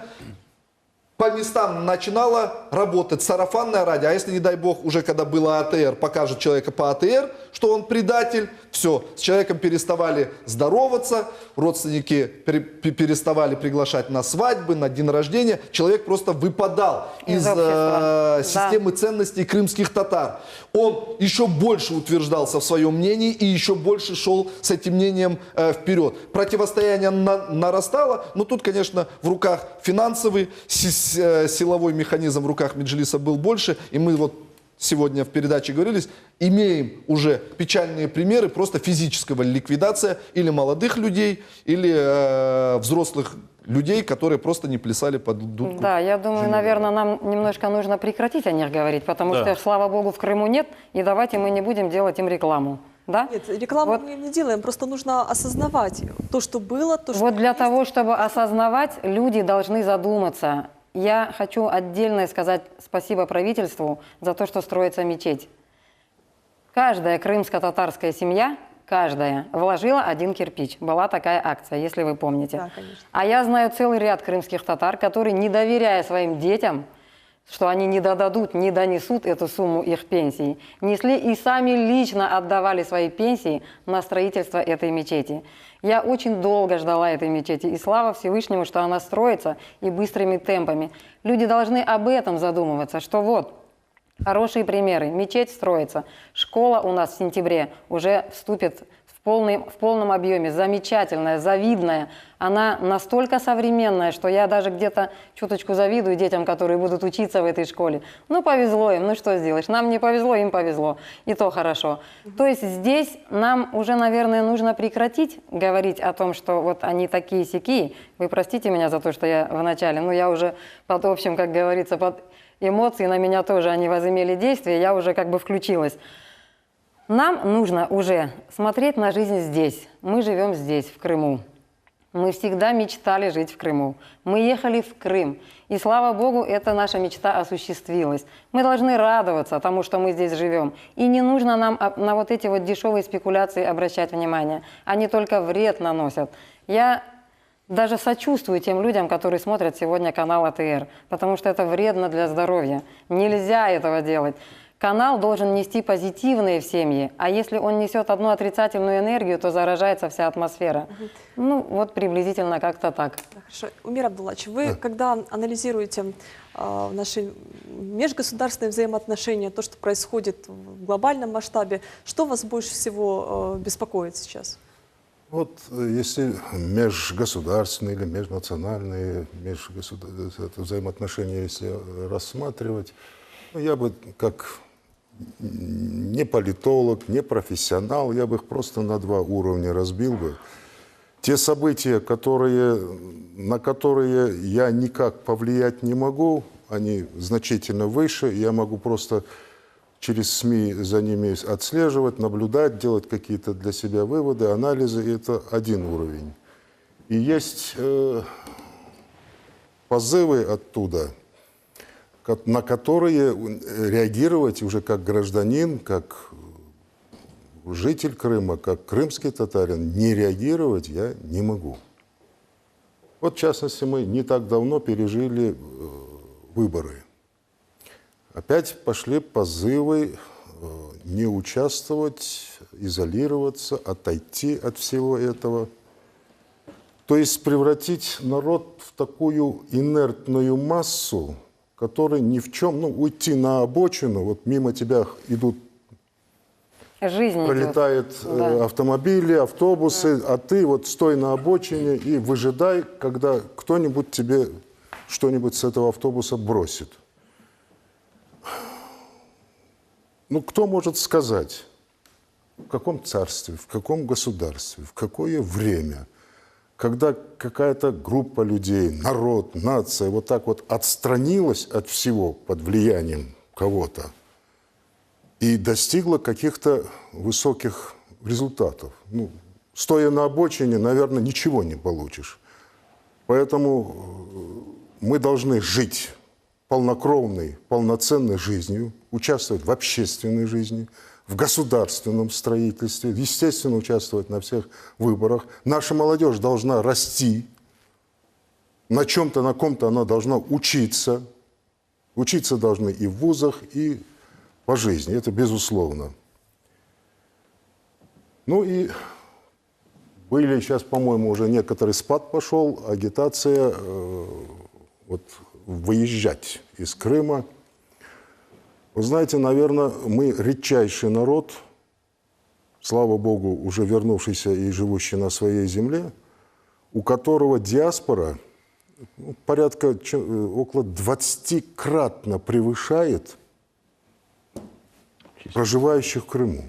[SPEAKER 5] по местам начинала работать сарафанное радио. А если, не дай бог, уже когда было АТР, покажут человека по АТР, что он предатель, все, с человеком переставали здороваться, родственники переставали приглашать на свадьбы, на день рождения. Человек просто выпадал из
[SPEAKER 9] общества.
[SPEAKER 5] системы ценностей крымских татар. Он еще больше утверждался в своем мнении и еще больше шел с этим мнением вперед. Противостояние нарастало, но тут, конечно, в руках финансовый, силовой механизм в руках Меджлиса был больше, и мы вот сегодня в передаче говорились, имеем уже печальные примеры просто физического ликвидация или молодых людей, или взрослых людей, которые просто не плясали под дудку.
[SPEAKER 9] Да, я думаю, наверное, нам немножко нужно прекратить о них говорить, потому что, слава богу, в Крыму нет, и давайте мы не будем делать им рекламу. Да?
[SPEAKER 1] Нет, рекламу мы не делаем, просто нужно осознавать то, что было, то, что
[SPEAKER 9] Вот для
[SPEAKER 1] есть.
[SPEAKER 9] того, чтобы осознавать, люди должны задуматься. Я хочу отдельно сказать спасибо правительству за то, что строится мечеть. Каждая крымско-татарская семья, каждая, вложила 1 кирпич. Была такая акция, если вы помните.
[SPEAKER 1] Да, конечно.
[SPEAKER 9] А я знаю целый ряд крымских татар, которые, не доверяя своим детям, что они не додадут, не донесут эту сумму их пенсий, несли и сами лично отдавали свои пенсии на строительство этой мечети. Я очень долго ждала этой мечети, и слава Всевышнему, что она строится и быстрыми темпами. Люди должны об этом задумываться, что вот, хорошие примеры, мечеть строится, школа у нас в сентябре уже вступит в полном объеме, замечательная, завидная. Она настолько современная, что я даже где-то чуточку завидую детям, которые будут учиться в этой школе. Ну, повезло им, ну что сделаешь? Нам не повезло, им повезло. И то хорошо. То есть здесь нам уже, наверное, нужно прекратить говорить о том, что вот они такие-сякие. Вы простите меня за то, что я вначале, но я уже под общим, как говорится, под эмоции на меня тоже они возымели действие, я уже как бы включилась. Нам нужно уже смотреть на жизнь здесь. Мы живем здесь, в Крыму. Мы всегда мечтали жить в Крыму. Мы ехали в Крым. И слава Богу, эта наша мечта осуществилась. Мы должны радоваться тому, что мы здесь живем. И не нужно нам на вот эти вот дешевые спекуляции обращать внимание. Они только вред наносят. Я даже сочувствую тем людям, которые смотрят сегодня канал АТР, потому что это вредно для здоровья. Нельзя этого делать. Канал должен нести позитивные в семьи, а если он несет одну отрицательную энергию, то заражается вся атмосфера. Ну, вот приблизительно как-то так.
[SPEAKER 1] Хорошо. Умир Абдуллаевич, вы, когда анализируете наши межгосударственные взаимоотношения, то, что происходит в глобальном масштабе, что вас больше всего беспокоит сейчас?
[SPEAKER 10] Вот если межгосударственные или межнациональные взаимоотношения, если рассматривать, я бы как не политолог, не профессионал, я бы их просто на два уровня разбил бы. Те события, на которые я никак повлиять не могу, они значительно выше, я могу просто через СМИ за ними отслеживать, наблюдать, делать какие-то для себя выводы, анализы, и это один уровень. И есть позывы оттуда, на которые реагировать уже как гражданин, как житель Крыма, как крымский татарин, не реагировать я не могу. Вот, в частности, мы не так давно пережили выборы. Опять пошли позывы не участвовать, изолироваться, отойти от всего этого. То есть превратить народ в такую инертную массу, который ни в чем, уйти на обочину, вот мимо тебя идут, пролетают автомобили, автобусы, а ты вот стой на обочине и выжидай, когда кто-нибудь тебе что-нибудь с этого автобуса бросит. Кто может сказать, в каком царстве, в каком государстве, в какое время, когда какая-то группа людей, народ, нация вот так вот отстранилась от всего под влиянием кого-то и достигла каких-то высоких результатов. Стоя на обочине, наверное, ничего не получишь. Поэтому мы должны жить полнокровной, полноценной жизнью, участвовать в общественной жизни, в государственном строительстве, естественно, участвовать на всех выборах. Наша молодежь должна расти, на чем-то, на ком-то она должна учиться. Учиться должны и в вузах, и по жизни, это безусловно. И были сейчас, по-моему, уже некоторый спад пошел, агитация выезжать из Крыма. Вы знаете, наверное, мы редчайший народ, слава Богу, уже вернувшийся и живущий на своей земле, у которого диаспора порядка около 20-кратно превышает проживающих в Крыму.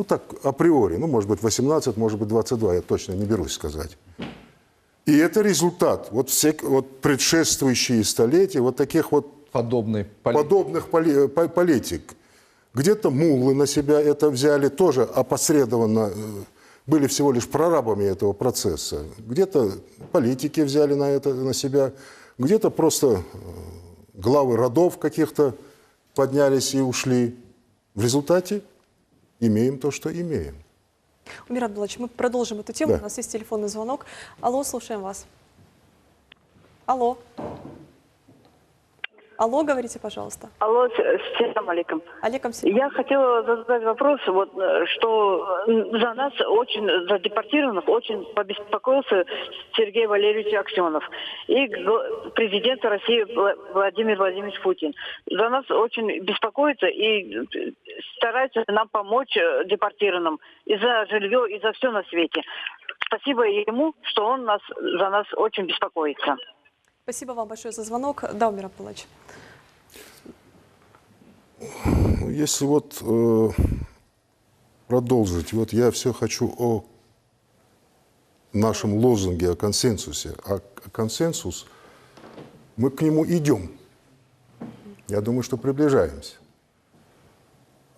[SPEAKER 10] Так априори, может быть 18, может быть 22, я точно не берусь сказать. И это результат предшествующие столетия таких подобных политик. Где-то муллы на себя это взяли, тоже опосредованно были всего лишь прорабами этого процесса. Где-то политики взяли на себя, где-то просто главы родов каких-то поднялись и ушли. В результате имеем то, что имеем.
[SPEAKER 1] Умир Абдуллаевич, мы продолжим эту тему.
[SPEAKER 10] Да.
[SPEAKER 1] У нас есть телефонный звонок. Алло, слушаем вас. Алло. Алло, говорите, пожалуйста.
[SPEAKER 11] Алло, салам алейкум.
[SPEAKER 1] Алейкум салям.
[SPEAKER 11] Я хотела задать вопрос, вот, что за нас очень, за депортированных, очень побеспокоился Сергей Валерьевич Аксенов и президент России Владимир Владимирович Путин. За нас очень беспокоится и старается нам помочь депортированным и за жилье, и за все на свете. Спасибо ему, что он за нас очень беспокоится.
[SPEAKER 1] Спасибо вам большое за звонок. Да, Умир Абдуллаевич.
[SPEAKER 10] Если вот продолжить, вот я все хочу о нашем лозунге, о консенсусе. А консенсус, мы к нему идем. Я думаю, что приближаемся.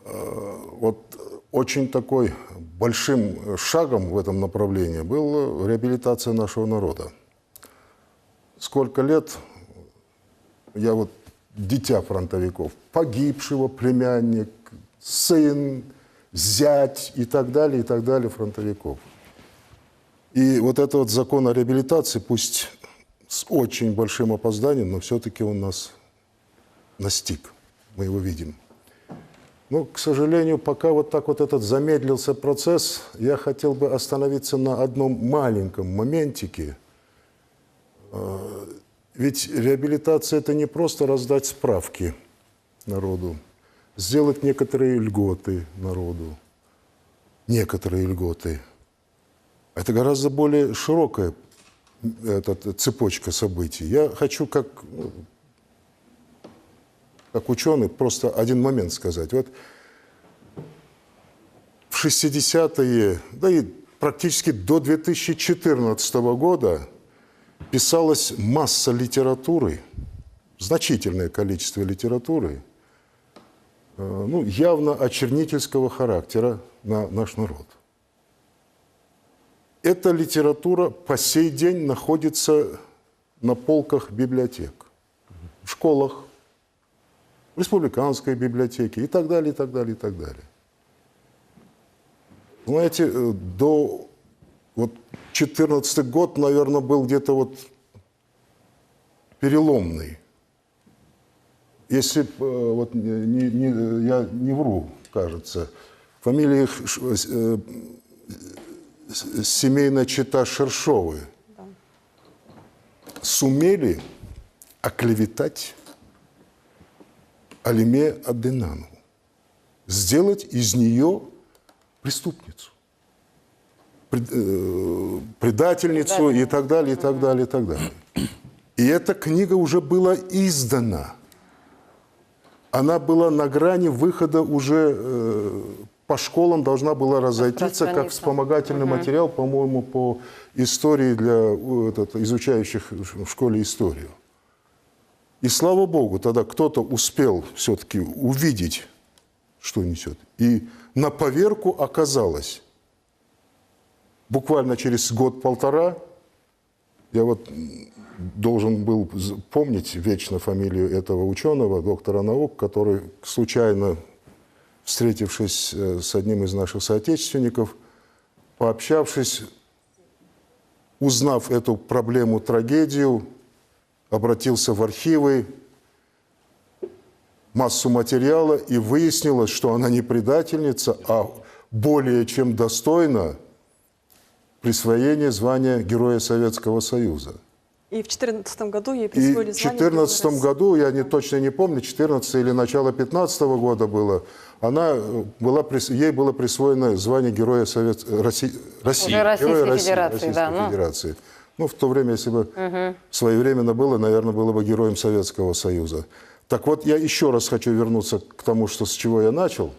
[SPEAKER 10] Вот очень такой большим шагом в этом направлении была реабилитация нашего народа. Сколько лет я вот дитя фронтовиков, погибшего племянник, сын, зять и так далее фронтовиков. И вот этот вот закон о реабилитации, пусть с очень большим опозданием, но все-таки он нас настиг, мы его видим. Но, к сожалению, пока вот так вот этот замедлился процесс, я хотел бы остановиться на одном маленьком моментике. Ведь реабилитация – это не просто раздать справки народу, сделать некоторые льготы народу, некоторые льготы. Это гораздо более широкая цепочка событий. Я хочу, как ученый, просто один момент сказать. Вот в 60-е, да и практически до 2014 года писалась масса литературы, значительное количество литературы, ну, явно очернительского характера на наш народ. Эта литература по сей день находится на полках библиотек, в школах, в республиканской библиотеке и так далее, и так далее, и так далее. Знаете, до 2014 год, наверное, был где-то вот переломный. Если вот я не вру, кажется, фамилия их семейная чета Шершовы сумели оклеветать Алиме Аденану, сделать из нее преступницу, предательницу и так далее, и так далее, и так далее. И эта книга уже была издана. Она была на грани выхода уже по школам, должна была разойтиться как вспомогательный материал, по-моему, по истории для изучающих в школе историю. И слава Богу, тогда кто-то успел все-таки увидеть, что несет. И на поверку оказалось, буквально через год-полтора, я вот должен был помнить вечно фамилию этого ученого, доктора наук, который, случайно встретившись с одним из наших соотечественников, пообщавшись, узнав эту проблему, трагедию, обратился в архивы, массу материала, и выяснилось, что она не предательница, а более чем достойна присвоения звания Героя Советского Союза.
[SPEAKER 1] И в 2014 году ей присвоили звание.
[SPEAKER 10] И в 2014 году, я точно не помню, 14 или начало 2015 года было, ей было присвоено звание Героя России.
[SPEAKER 9] Уже Российской Федерации,
[SPEAKER 10] Федерации. Ну, в то время, если бы своевременно было, наверное, было бы Героем Советского Союза. Так вот, я еще раз хочу вернуться к тому, с чего я начал.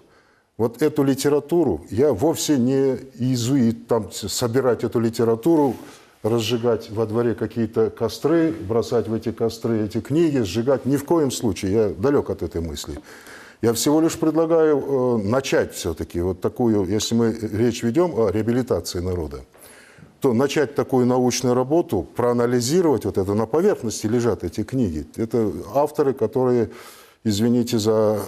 [SPEAKER 10] Вот эту литературу, я вовсе не иезуит, там, собирать эту литературу, разжигать во дворе какие-то костры, бросать в эти костры эти книги, сжигать. Ни в коем случае, я далек от этой мысли. Я всего лишь предлагаю начать все-таки вот такую, если мы речь ведем о реабилитации народа, то начать такую научную работу, проанализировать вот это, на поверхности лежат эти книги. Это авторы, которые извините за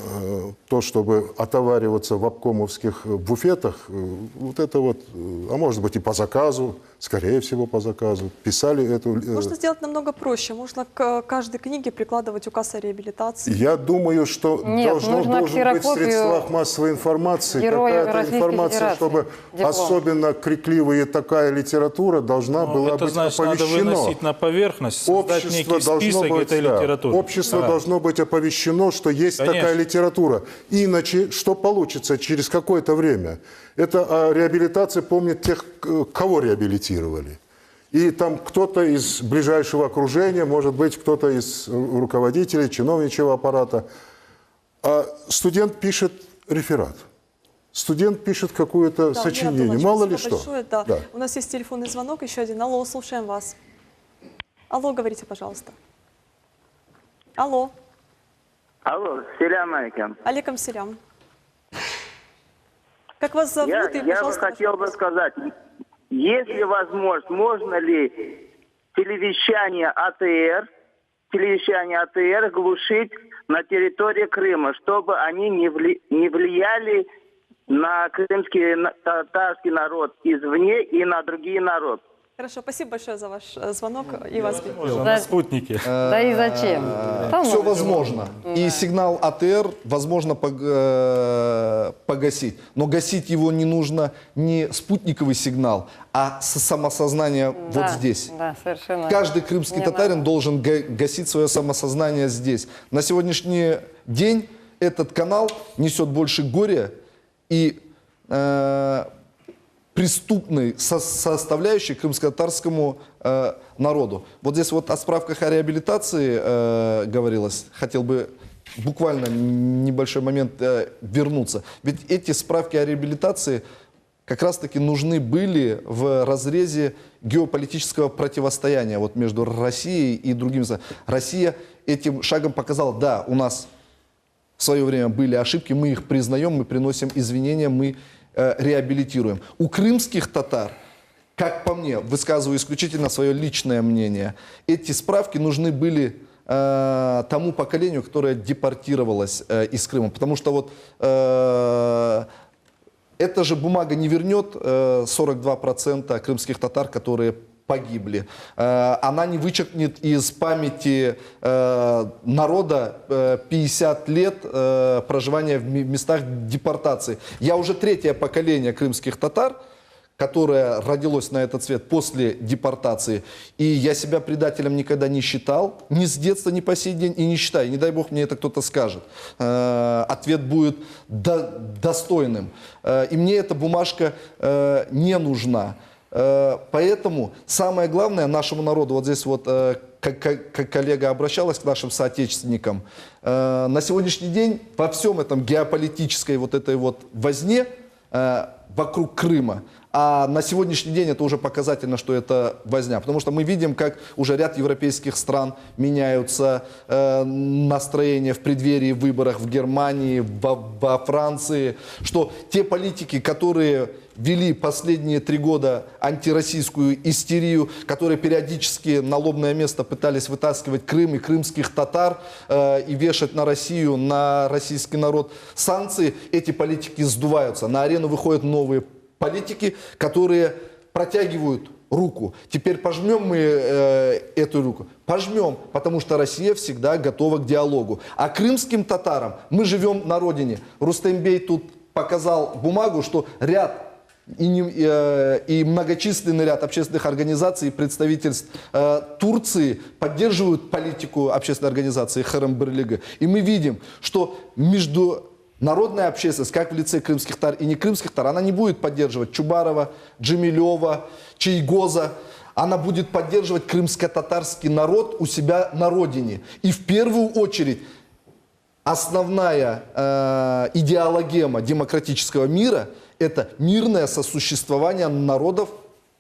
[SPEAKER 10] то, чтобы отовариваться в обкомовских буфетах, вот это вот, а может быть и по заказу, скорее всего по заказу, писали эту...
[SPEAKER 1] Можно сделать намного проще. Можно к каждой книге прикладывать указ о реабилитации.
[SPEAKER 10] Я думаю, что
[SPEAKER 9] Нет,
[SPEAKER 10] должен быть в средствах массовой информации какая-то информация, чтобы особенно крикливая такая литература должна была
[SPEAKER 6] это
[SPEAKER 10] быть
[SPEAKER 6] значит, надо
[SPEAKER 10] оповещена.
[SPEAKER 6] выносить на поверхность, создать
[SPEAKER 10] Общество
[SPEAKER 6] некий список
[SPEAKER 10] должно быть,
[SPEAKER 6] этой литературы.
[SPEAKER 10] Общество должно быть оповещено, что есть такая литература. Иначе что получится через какое-то время? Это реабилитация помнит тех, кого реабилитировали. И там кто-то из ближайшего окружения, может быть, кто-то из руководителей, чиновничьего аппарата. А студент пишет реферат. Студент пишет какое-то сочинение. Мало ли что.
[SPEAKER 1] Большое, да. Да. У нас есть телефонный звонок, еще один. Алло, слушаем вас. Алло, говорите, пожалуйста. Алло.
[SPEAKER 12] Алло, селям алейкум.
[SPEAKER 1] Алейкум селям. Как вас зовут?
[SPEAKER 12] Я бы хотел бы сказать, если возможно, можно ли телевещание АТР глушить на территории Крыма, чтобы они не влияли на крымский татарский народ извне и на другие народы.
[SPEAKER 1] Хорошо, спасибо большое за ваш звонок и вас.
[SPEAKER 6] На спутнике.
[SPEAKER 9] Да и зачем?
[SPEAKER 5] Все возможно. И сигнал АТР возможно погасить. Но гасить его не нужно не спутниковый сигнал, а самосознание вот здесь.
[SPEAKER 9] Да, совершенно.
[SPEAKER 5] Каждый крымский татарин должен гасить свое самосознание здесь. На сегодняшний день этот канал несет больше горя и преступной составляющей крымско-татарскому народу. Вот здесь вот о справках о реабилитации говорилось. Хотел бы буквально небольшой момент вернуться. Ведь эти справки о реабилитации как раз-таки нужны были в разрезе геополитического противостояния вот между Россией и другими странами. Россия этим шагом показала, да, у нас в свое время были ошибки, мы их признаем, мы приносим извинения, мы реабилитируем. У крымских татар, как по мне, высказываю исключительно свое личное мнение, эти справки нужны были тому поколению, которое депортировалось из Крыма. Потому что вот эта же бумага не вернет 42% крымских татар, которые погибли. Она не вычеркнет из памяти народа 50 лет проживания в местах депортации. Я уже третье поколение крымских татар, которое родилось на этот свет после депортации. И я себя предателем никогда не считал, ни с детства, ни по сей день, и не считаю. Не дай бог мне это кто-то скажет. Ответ будет достойным. И мне эта бумажка не нужна. Поэтому самое главное нашему народу, вот здесь вот как коллега обращалась к нашим соотечественникам, на сегодняшний день во всем этом геополитической вот этой вот возне вокруг Крыма, а на сегодняшний день это уже показательно, что это возня. Потому что мы видим, как уже ряд европейских стран меняются настроения в преддверии выборов в Германии, во Франции. Что те политики, которые вели последние 3 года антироссийскую истерию, которые периодически на лобное место пытались вытаскивать Крым и крымских татар и вешать на Россию, на российский народ санкции, эти политики сдуваются. На арену выходят новые политики, которые протягивают руку. Теперь пожмем мы эту руку? Пожмем, потому что Россия всегда готова к диалогу. А крымским татарам мы живем на родине. Рустембей тут показал бумагу, что ряд и многочисленный ряд общественных организаций и представительств Турции поддерживают политику общественной организации Харам-Бірлігі. И мы видим, что международная общественность, как в лице крымских татар и не крымских татар, она не будет поддерживать Чубарова, Джемилева, Чайгоза. Она будет поддерживать крымско-татарский народ у себя на родине. И в первую очередь основная идеологема демократического мира – это мирное сосуществование народов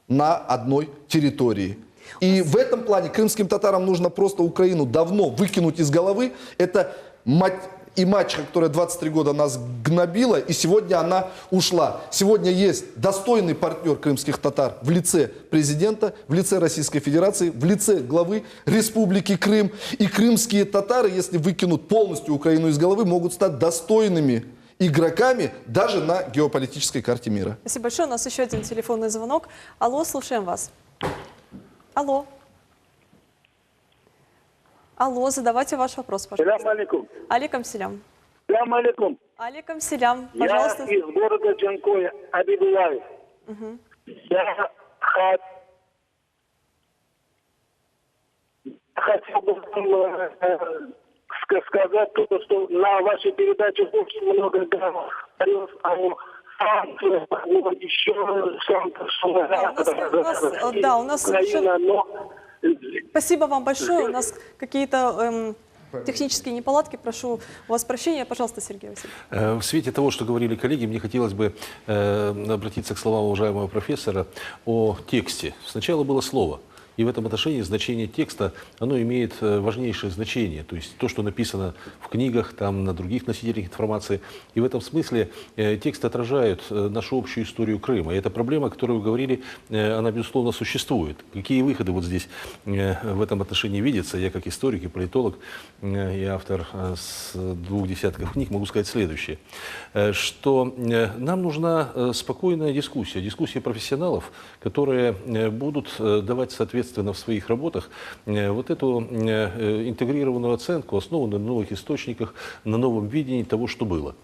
[SPEAKER 5] на одной территории. И в этом плане крымским татарам нужно просто Украину давно выкинуть из головы. Это и мачеха, которая 23 года нас гнобила, и сегодня она ушла. Сегодня есть достойный партнер крымских татар в лице президента, в лице Российской Федерации, в лице главы Республики Крым. И крымские татары, если выкинут полностью Украину из головы, могут стать достойными игроками даже на геополитической карте мира.
[SPEAKER 1] Спасибо большое. У нас еще один телефонный звонок. Алло, слушаем вас. Алло. Алло, задавайте ваш вопрос, пожалуйста.
[SPEAKER 13] Салям алейкум.
[SPEAKER 1] Алейкум селям.
[SPEAKER 13] Салям алейкум.
[SPEAKER 1] Алейкум селям. Пожалуйста.
[SPEAKER 13] Я из города Джанкой, Абибулаев. Я хотел бы сказать то, что на вашей передаче очень много говорилось о санкциях, еще
[SPEAKER 1] у нас совершенно... Спасибо вам большое. У нас какие-то технические неполадки. Прошу у вас прощения. Пожалуйста, Сергей Васильевич.
[SPEAKER 3] В свете того, что говорили коллеги, мне хотелось бы обратиться к словам уважаемого профессора о тексте. Сначала было слово. И в этом отношении значение текста, оно имеет важнейшее значение. То есть то, что написано в книгах, там, на других носителях информации. И в этом смысле текст отражает нашу общую историю Крыма. И эта проблема, о которой вы говорили, она, безусловно, существует. Какие выходы вот здесь в этом отношении видятся? Я как историк и политолог, и автор с 2 десятков книг могу сказать следующее. Что нам нужна спокойная дискуссия. Дискуссия профессионалов, которые будут давать соответственно в своих работах вот эту интегрированную оценку, основанную на новых источниках, на новом видении того, что было.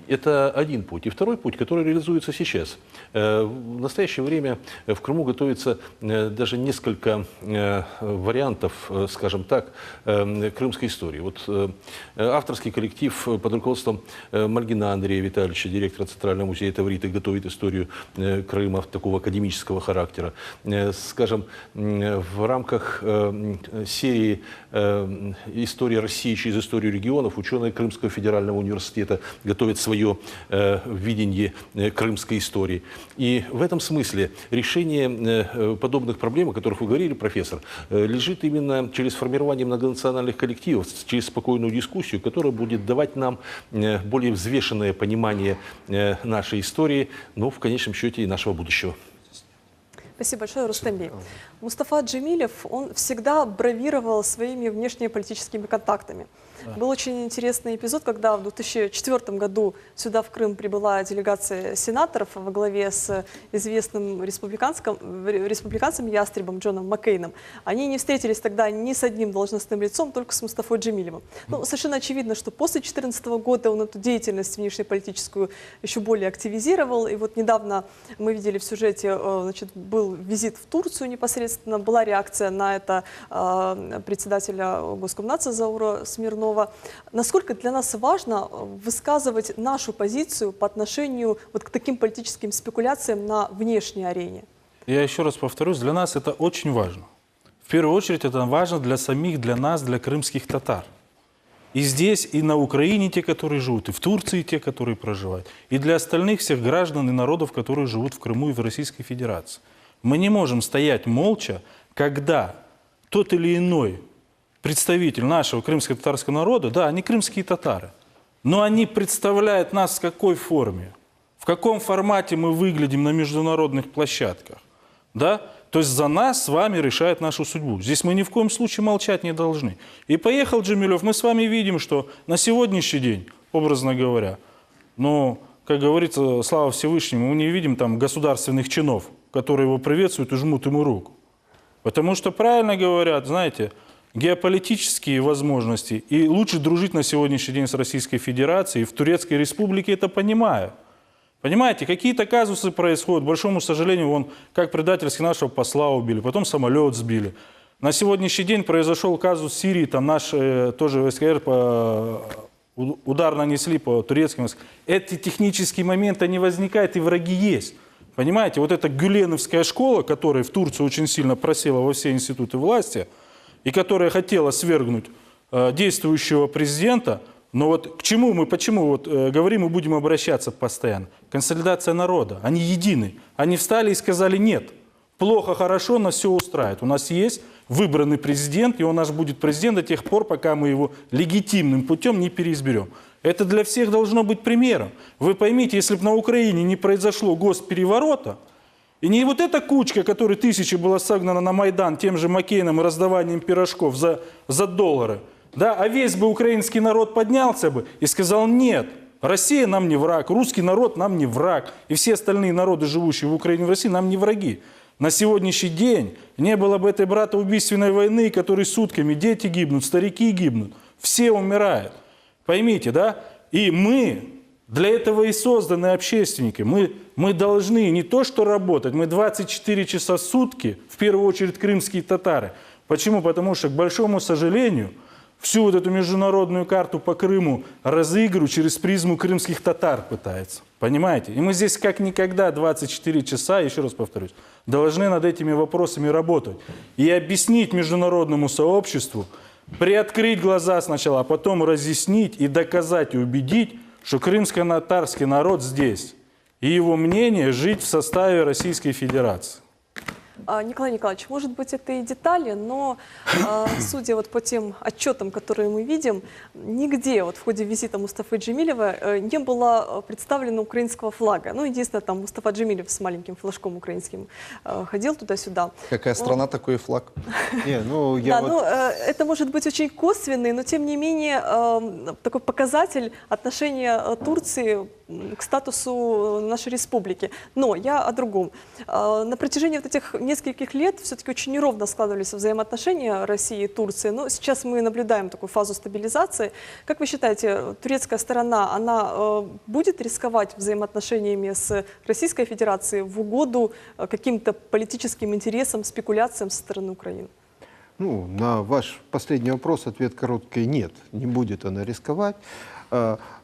[SPEAKER 3] Это один путь. И второй путь, который реализуется сейчас. В настоящее время в Крыму готовится даже несколько вариантов, скажем так, крымской истории. Вот авторский коллектив под руководством Мальгина Андрея Витальевича, директора Центрального музея Тавриты, готовит историю Крыма такого академического характера. Скажем, в рамках серии «История России через историю регионов» ученые Крымского федерального университета готовят свое видение крымской истории. И в этом смысле решение подобных проблем, о которых вы говорили, профессор, лежит именно через формирование многонациональных коллективов, через спокойную дискуссию, которая будет давать нам более взвешенное понимание нашей истории, но в конечном счете и нашего будущего.
[SPEAKER 1] Спасибо большое, Рустембей. Мустафа Джемилев, он всегда бравировал своими внешнеполитическими контактами. Был очень интересный эпизод, когда в 2004 году сюда в Крым прибыла делегация сенаторов во главе с известным республиканцем ястребом Джоном Маккейном. Они не встретились тогда ни с одним должностным лицом, только с Мустафой Джемилевым. Ну, совершенно очевидно, что после 2014 года он эту деятельность внешнеполитическую еще более активизировал. И вот недавно мы видели в сюжете, значит, был визит в Турцию непосредственно, была реакция на это председателя Госкомнадзора Заура Смирнова. Насколько для нас важно высказывать нашу позицию по отношению вот к таким политическим спекуляциям на внешней арене?
[SPEAKER 6] Я еще раз повторюсь, для нас это очень важно. В первую очередь это важно для самих, для нас, для крымских татар. И здесь, и на Украине те, которые живут, и в Турции те, которые проживают, и для остальных всех граждан и народов, которые живут в Крыму и в Российской Федерации. Мы не можем стоять молча, когда тот или иной представитель нашего крымско-татарского народа, да, они крымские татары, но они представляют нас в какой форме, в каком формате мы выглядим на международных площадках, да? То есть за нас с вами решает нашу судьбу. Здесь мы ни в коем случае молчать не должны. И поехал Джемилев, мы с вами видим, что на сегодняшний день, образно говоря, ну, как говорится, слава Всевышнему, мы не видим там государственных чинов, которые его приветствуют и жмут ему руку. Потому что правильно говорят, знаете, геополитические возможности, и лучше дружить на сегодняшний день с Российской Федерацией, в Турецкой Республике это понимают. Понимаете, какие-то казусы происходят, к большому сожалению, вон, как предательски нашего посла убили, потом самолет сбили. На сегодняшний день произошел казус в Сирии, там наши тоже ВСКР удар нанесли по турецким. Эти технические моменты не возникают, и враги есть. Понимаете, вот эта гюленовская школа, которая в Турции очень сильно просела во все институты власти, и которая хотела свергнуть действующего президента, но вот к чему мы, почему вот говорим и будем обращаться постоянно? Консолидация народа, они едины. Они встали и сказали нет, плохо, хорошо, нас все устраивает. У нас есть выбранный президент, и он наш будет президент до тех пор, пока мы его легитимным путем не переизберем. Это для всех должно быть примером. Вы поймите, если бы на Украине не произошло госпереворота, и не вот эта кучка, которой тысячи была согнана на Майдан тем же Маккейном и раздаванием пирожков за доллары, да, а весь бы украинский народ поднялся бы и сказал: нет, Россия нам не враг, русский народ нам не враг, и все остальные народы, живущие в Украине и в России, нам не враги. На сегодняшний день не было бы этой братоубийственной войны, которой сутками дети гибнут, старики гибнут, все умирают. Поймите, да? И мы, для этого и созданы общественники, мы должны не то что работать, мы 24 часа в сутки, в первую очередь крымские татары. Почему? Потому что, к большому сожалению, всю вот эту международную карту по Крыму разыгрывают через призму крымских татар пытается. Понимаете? И мы здесь как никогда 24 часа, еще раз повторюсь, должны над этими вопросами работать. И объяснить международному сообществу, приоткрыть глаза сначала, а потом разъяснить и доказать и убедить, что крымско-татарский народ здесь. И его мнение жить в составе Российской Федерации.
[SPEAKER 1] Николай Николаевич, может быть, это и детали, но судя вот по тем отчетам, которые мы видим, нигде вот в ходе визита Мустафы Джемилева не было представлено украинского флага. Ну, единственное, там Мустафа Джемилев с маленьким флажком украинским ходил туда-сюда.
[SPEAKER 5] Какая страна, такой и флаг.
[SPEAKER 1] Это может быть очень косвенный, но тем не менее такой показатель отношения Турции к статусу нашей республики. Но я о другом. На протяжении вот этих нескольких лет все-таки очень неровно складывались взаимоотношения России и Турции. Но сейчас мы наблюдаем такую фазу стабилизации. Как вы считаете, турецкая сторона, она будет рисковать взаимоотношениями с Российской Федерацией в угоду каким-то политическим интересам, спекуляциям со стороны Украины?
[SPEAKER 4] Ну, на ваш последний вопрос ответ короткий: нет, не будет она рисковать.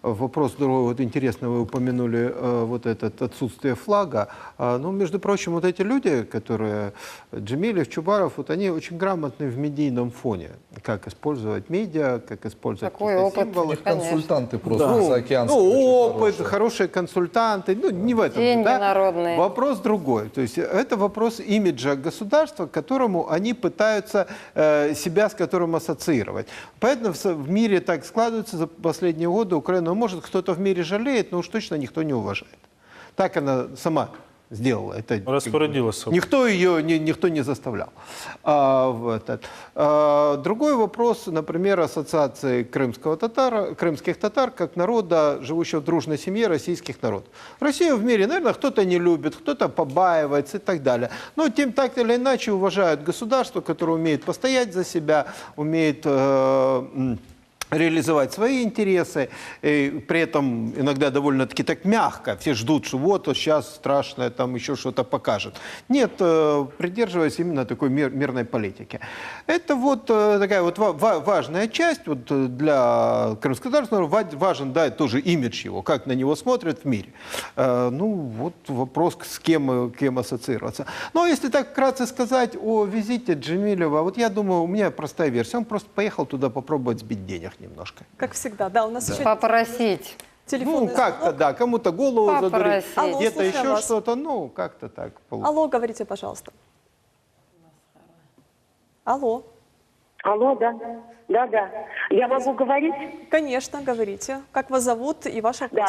[SPEAKER 4] Вопрос другой, вот интересно, вы упомянули вот это отсутствие флага. Ну, между прочим, вот эти люди, которые, Джемилев, Чубаров, вот они очень грамотны в медийном фоне. Как использовать медиа, как использовать символы.
[SPEAKER 5] Консультанты просто заокеанские.
[SPEAKER 4] Ну, опыт, хорошие консультанты, ну, не в этом.
[SPEAKER 9] Деньги народные.
[SPEAKER 4] Вопрос другой. То есть это вопрос имиджа государства, к которому они пытаются себя с которым ассоциировать. Поэтому в мире так складывается за последние годы Украина. Может, кто-то в мире жалеет, но уж точно никто не уважает. Так она сама сделала. Это
[SPEAKER 6] распорядилась.
[SPEAKER 4] Никто ее не заставлял. Другой вопрос, например, ассоциации крымских татар как народа, живущего в дружной семье российских народов. Россию в мире, наверное, кто-то не любит, кто-то побаивается и так далее. Но тем так или иначе уважают государство, которое умеет постоять за себя, умеет реализовать свои интересы, и при этом иногда довольно-таки так мягко. Все ждут, что вот сейчас страшное, там еще что-то покажет. Нет, придерживаясь именно такой мирной политики. Это вот такая вот важная часть вот для крымского государства. Важен, да, тоже имидж его, как на него смотрят в мире. Ну, вот вопрос, с кем ассоциироваться. Но если так вкратце сказать о визите Джемилева, вот я думаю, у меня простая версия. Он просто поехал туда попробовать сбить денег немножко.
[SPEAKER 1] Как всегда, да, у нас еще...
[SPEAKER 9] Попросить.
[SPEAKER 4] Ну, как-то, да, кому-то голову задурить, где-то еще
[SPEAKER 1] вас.
[SPEAKER 4] что-то, ну, как-то так.
[SPEAKER 1] Алло, говорите, пожалуйста. Алло.
[SPEAKER 14] Алло, да. Да. Я могу говорить?
[SPEAKER 1] Конечно, говорите. Как вас зовут и ваш вопрос?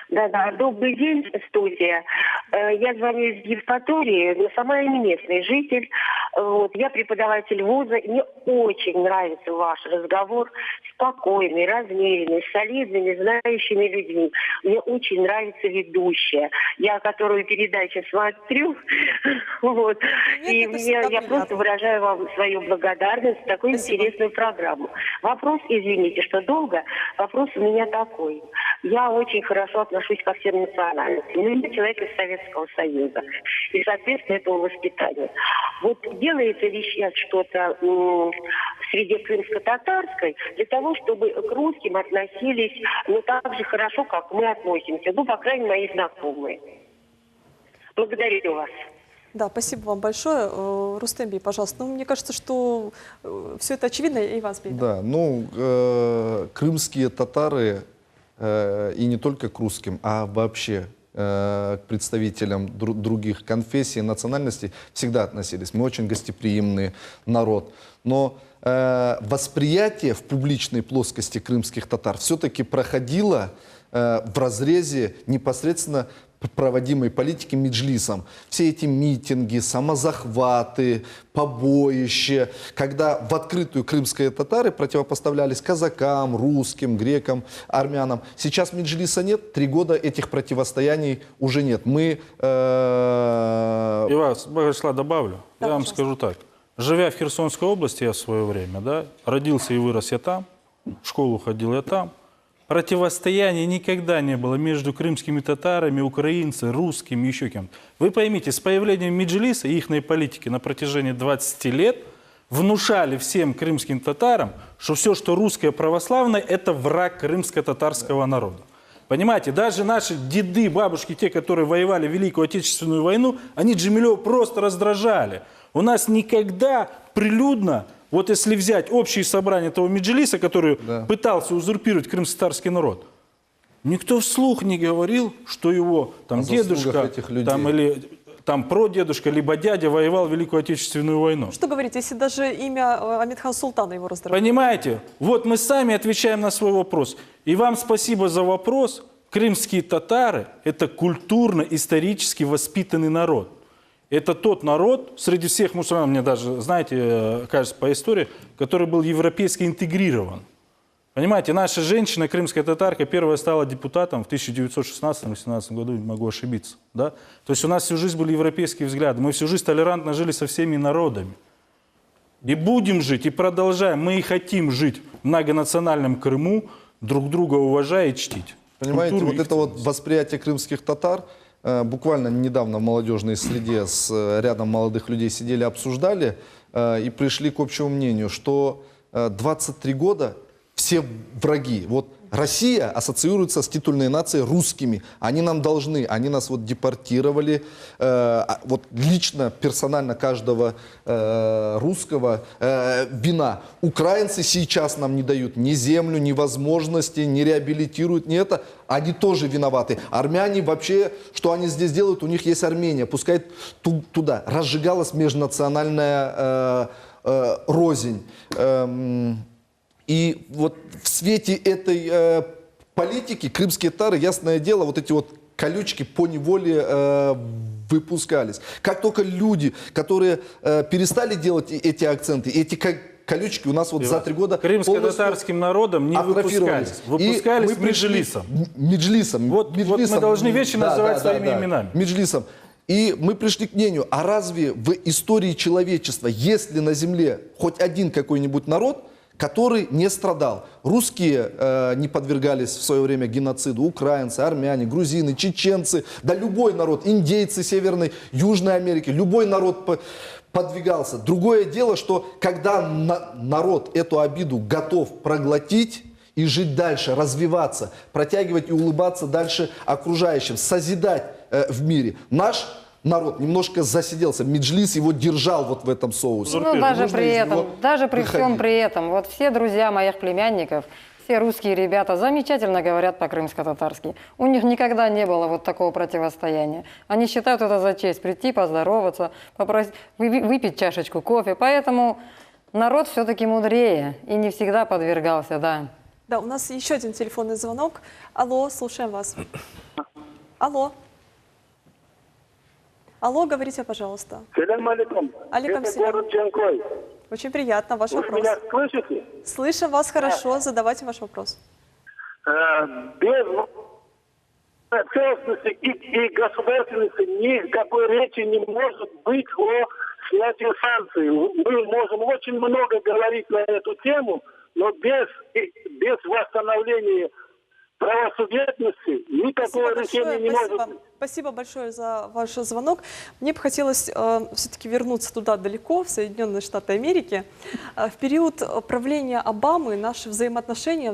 [SPEAKER 14] Да. Добрый день, студия. Я звоню из Евпатории, но сама я не местный житель. Вот, я преподаватель вуза. Мне очень нравится ваш разговор. Спокойный, размеренный, с солидными, знающими людьми. Мне очень нравится ведущая. Я которую передачу смотрю. Вот. И я просто выражаю вам свою благодарность за такую интересную программу. Вопрос, извините, что долго. Вопрос у меня такой. Я очень хорошо отношусь ко всем национальностям. Но я человек из Советского Союза. И, соответственно, этого воспитания. Вот делается ли сейчас что-то в среде крымско-татарской для того, чтобы к русским относились так же хорошо, как мы относимся? Ну, по крайней мере, мои знакомые. Благодарю вас.
[SPEAKER 1] Да, спасибо вам большое. Рустембий, пожалуйста. Ну, мне кажется, что все это очевидно, и вас беда.
[SPEAKER 5] Да, ну, крымские татары, и не только к русским, а вообще к представителям других конфессий, национальностей всегда относились. Мы очень гостеприимный народ. Но восприятие в публичной плоскости крымских татар все-таки проходило в разрезе непосредственно проводимой политики Меджлисом. Все эти митинги, самозахваты, побоища, когда в открытую крымские татары противопоставлялись казакам, русским, грекам, армянам. Сейчас Меджлиса нет, 3 года этих противостояний уже нет. Мы...
[SPEAKER 6] И вас, Богослав, добавлю. Я вам скажу так. Живя в Херсонской области, я в свое время, да, родился и вырос я там, в школу ходил я там. Противостояния никогда не было между крымскими татарами, украинцами, русскими, еще кем-то. Вы поймите, с появлением Меджлиса и их политики на протяжении 20 лет внушали всем крымским татарам, что все, что русское православное, это враг крымско-татарского народа. Понимаете, даже наши деды, бабушки, те, которые воевали в Великую Отечественную войну, они Джемилева просто раздражали. У нас никогда прилюдно, вот если взять общее собрание того Меджлиса, который пытался узурпировать крымско-татарский народ, никто вслух не говорил, что его там дедушка, там, или там прадедушка, либо дядя воевал в Великую Отечественную войну.
[SPEAKER 1] Что говорить, если даже имя Амидхан Султана его раздражает?
[SPEAKER 6] Понимаете, вот мы сами отвечаем на свой вопрос. И вам спасибо за вопрос. Крымские татары – это культурно-исторически воспитанный народ. Это тот народ, среди всех мусульман, мне даже, знаете, кажется, по истории, который был европейски интегрирован. Понимаете, наша женщина, крымская татарка, первая стала депутатом в 1916-18 году, не могу ошибиться. Да? То есть у нас всю жизнь были европейские взгляды, мы всю жизнь толерантно жили со всеми народами. И будем жить, и продолжаем, мы и хотим жить в многонациональном Крыму, друг друга уважая и чтить.
[SPEAKER 5] Понимаете, вот это вот восприятие крымских татар, буквально недавно в молодежной среде с рядом молодых людей сидели, обсуждали и пришли к общему мнению, что 23 года все враги. Вот Россия ассоциируется с титульной нацией русскими. Они нам должны, они нас вот депортировали. Вот лично, персонально каждого русского вина. Украинцы сейчас нам не дают ни землю, ни возможности, не реабилитируют, ни это. Они тоже виноваты. Армяне вообще, что они здесь делают, у них есть Армения. Пускай туда. Разжигалась межнациональная рознь. И вот в свете этой политики крымские татары, ясное дело, вот эти вот колючки поневоле выпускались. Как только люди, которые перестали делать эти акценты, эти колючки у нас вот за 3 года
[SPEAKER 6] крымско-татарским народом не выпускались. Выпускались Меджлисом.
[SPEAKER 5] Меджлисом.
[SPEAKER 6] Вот мы должны вещи называть своими именами.
[SPEAKER 5] Меджлисом. И мы пришли к мнению, а разве в истории человечества, есть ли на земле хоть один какой-нибудь народ, который не страдал? Русские не подвергались в свое время геноциду, украинцы, армяне, грузины, чеченцы, да любой народ, индейцы Северной, Южной Америки, любой народ подвигался. Другое дело, что когда народ эту обиду готов проглотить и жить дальше, развиваться, протягивать и улыбаться дальше окружающим, созидать в мире, наш народ немножко засиделся. Меджлис его держал вот в этом соусе.
[SPEAKER 9] Ну, даже при этом, даже при всем при этом, вот все друзья моих племянников, все русские ребята замечательно говорят по-крымско-татарски. У них никогда не было вот такого противостояния. Они считают это за честь прийти, поздороваться, попросить, выпить чашечку кофе. Поэтому народ все-таки мудрее и не всегда подвергался, да.
[SPEAKER 1] Да, у нас еще один телефонный звонок. Алло, слушаем вас. Алло. Алло, говорите, пожалуйста.
[SPEAKER 13] Салям алейкум.
[SPEAKER 1] Алейкум
[SPEAKER 13] Это
[SPEAKER 1] салям.
[SPEAKER 13] город Джанкой.
[SPEAKER 1] Очень приятно. Ваш
[SPEAKER 13] Вы
[SPEAKER 1] вопрос.
[SPEAKER 13] меня слышите?
[SPEAKER 1] Слышим вас хорошо. Задавайте ваш вопрос.
[SPEAKER 13] Без целостности и государственности никакой речи не может быть о снятии санкций. Мы можем очень много говорить на эту тему, но без восстановления правосубъектности никакого решения не может быть.
[SPEAKER 1] Спасибо большое за ваш звонок. Мне бы хотелось все-таки вернуться туда далеко, в Соединенные Штаты Америки. В период правления Обамы наши взаимоотношения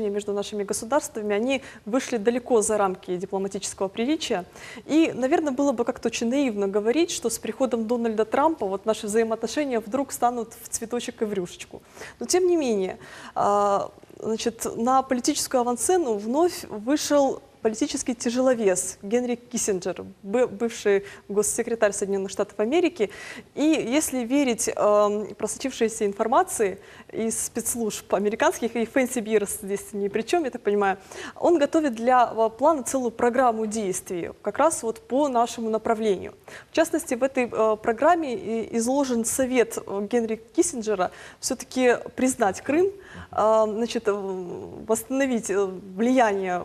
[SPEAKER 1] между нашими государствами, они вышли далеко за рамки дипломатического приличия. И, наверное, было бы как-то очень наивно говорить, что с приходом Дональда Трампа вот наши взаимоотношения вдруг станут в цветочек и в рюшечку. Но, тем не менее, значит, на политическую авансцену вновь вышел политический тяжеловес Генри Киссинджер, бывший госсекретарь Соединенных Штатов Америки. И если верить просочившейся информации из спецслужб американских, и Фэнси Бирс здесь ни при чем, я так понимаю, он готовит для плана целую программу действий, как раз вот по нашему направлению. В частности, в этой программе изложен совет Генри Киссинджера все-таки признать Крым, значит, восстановить влияние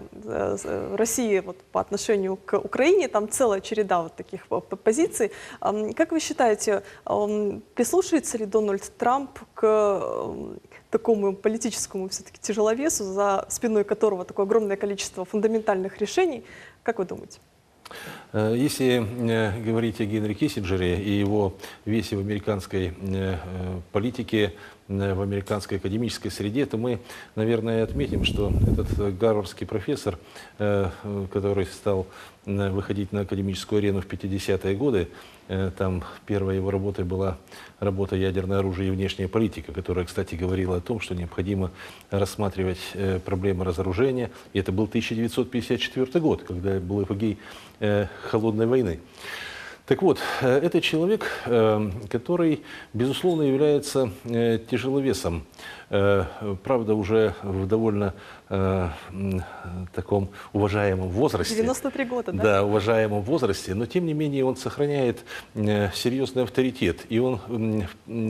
[SPEAKER 1] России вот по отношению к Украине. Там целая череда вот таких позиций. Как вы считаете, прислушается ли Дональд Трамп к такому политическому все-таки тяжеловесу, за спиной которого такое огромное количество фундаментальных решений? Как вы думаете?
[SPEAKER 3] Если говорить о Генри Киссинджере и его весе в американской политике, в американской академической среде, то мы, наверное, отметим, что этот гарвардский профессор, который стал выходить на академическую арену в 50-е годы, там первой его работой была работа «Ядерное оружие и внешняя политика», которая, кстати, говорила о том, что необходимо рассматривать проблемы разоружения. И это был 1954 год, когда был апогей холодной войны. Так вот, это человек, который, безусловно, является тяжеловесом, правда, уже в довольно таком уважаемом возрасте.
[SPEAKER 1] 93 года, да?
[SPEAKER 3] Да, уважаемом возрасте, но тем не менее он сохраняет серьезный авторитет. И он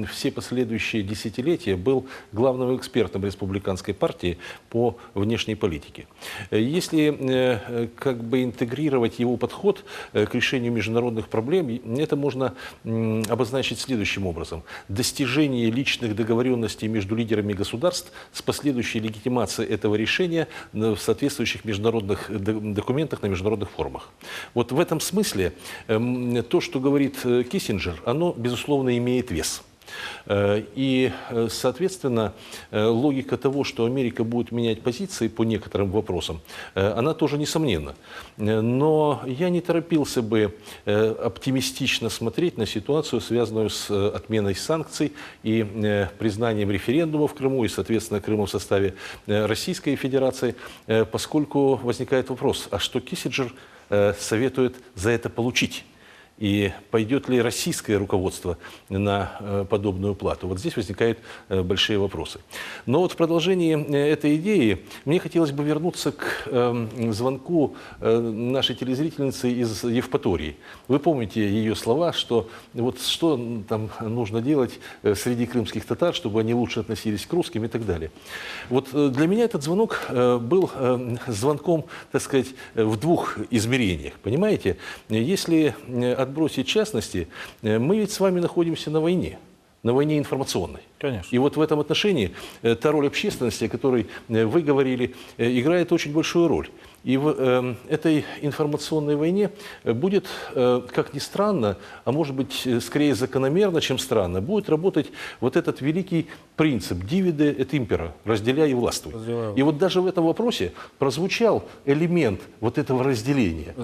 [SPEAKER 3] все последующие десятилетия был главным экспертом республиканской партии по внешней политике. Если как бы интегрировать его подход к решению международных проблем, это можно обозначить следующим образом. Достижение личных договоренностей между лидерами государств с последующей легитимацией этого решения в соответствующих международных документах на международных форумах. Вот в этом смысле то, что говорит Киссинджер, оно, безусловно, имеет вес. И, соответственно, логика того, что Америка будет менять позиции по некоторым вопросам, она тоже несомненна. Но я не торопился бы оптимистично смотреть на ситуацию, связанную с отменой санкций и признанием референдума в Крыму, и, соответственно, Крыма в составе Российской Федерации, поскольку возникает вопрос, а что Киссинджер советует за это получить? И пойдет ли российское руководство на подобную плату? Вот здесь возникают большие вопросы. Но вот в продолжении этой идеи мне хотелось бы вернуться к звонку нашей телезрительницы из Евпатории. Вы помните ее слова, что вот что там нужно делать среди крымских татар, чтобы они лучше относились к русским и так далее. Вот для меня этот звонок был звонком, так сказать, в двух измерениях. Понимаете? Если отбросить частности, мы ведь с вами находимся на войне информационной.
[SPEAKER 6] Конечно.
[SPEAKER 3] И вот в этом отношении та роль общественности, о которой вы говорили, играет очень большую роль. И в этой информационной войне будет, как ни странно, а может быть скорее закономерно, чем странно, будет работать вот этот великий принцип «divide et impera» – «разделяй и властвуй». И вот даже в этом вопросе прозвучал элемент вот этого разделения.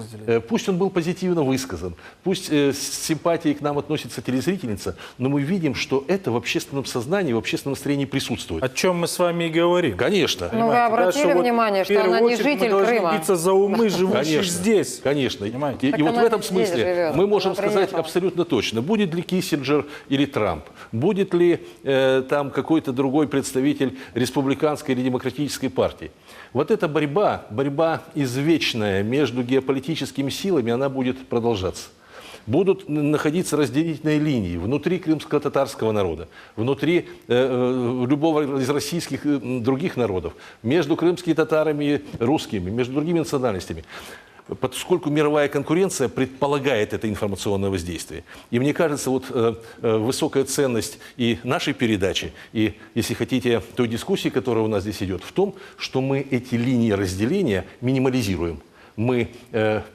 [SPEAKER 3] Пусть он был позитивно высказан, пусть с симпатией к нам относится телезрительница, но мы видим, что это в общественном сознании, в общественном настроении присутствует.
[SPEAKER 6] О чем мы с вами и говорим.
[SPEAKER 3] Конечно.
[SPEAKER 9] Ну, вы обратили внимание, что она не житель Крыма.
[SPEAKER 6] Биться за умы живущих
[SPEAKER 3] Конечно,
[SPEAKER 6] здесь.
[SPEAKER 3] Конечно. И вот в
[SPEAKER 9] она
[SPEAKER 3] этом
[SPEAKER 9] здесь
[SPEAKER 3] смысле
[SPEAKER 9] живет,
[SPEAKER 3] мы можем
[SPEAKER 9] она
[SPEAKER 3] сказать
[SPEAKER 9] приехала.
[SPEAKER 3] абсолютно точно, будет ли Киссинджер или Трамп, будет ли там какой-то другой представитель республиканской или демократической партии. Вот эта борьба извечная между геополитическими силами, она будет продолжаться. Будут находиться разделительные линии внутри крымско-татарского народа, внутри любого из российских других народов, между крымскими татарами и русскими, между другими национальностями. Поскольку мировая конкуренция предполагает это информационное воздействие. И мне кажется, вот высокая ценность и нашей передачи, и, если хотите, той дискуссии, которая у нас здесь идет, в том, что мы эти линии разделения минимализируем. Мы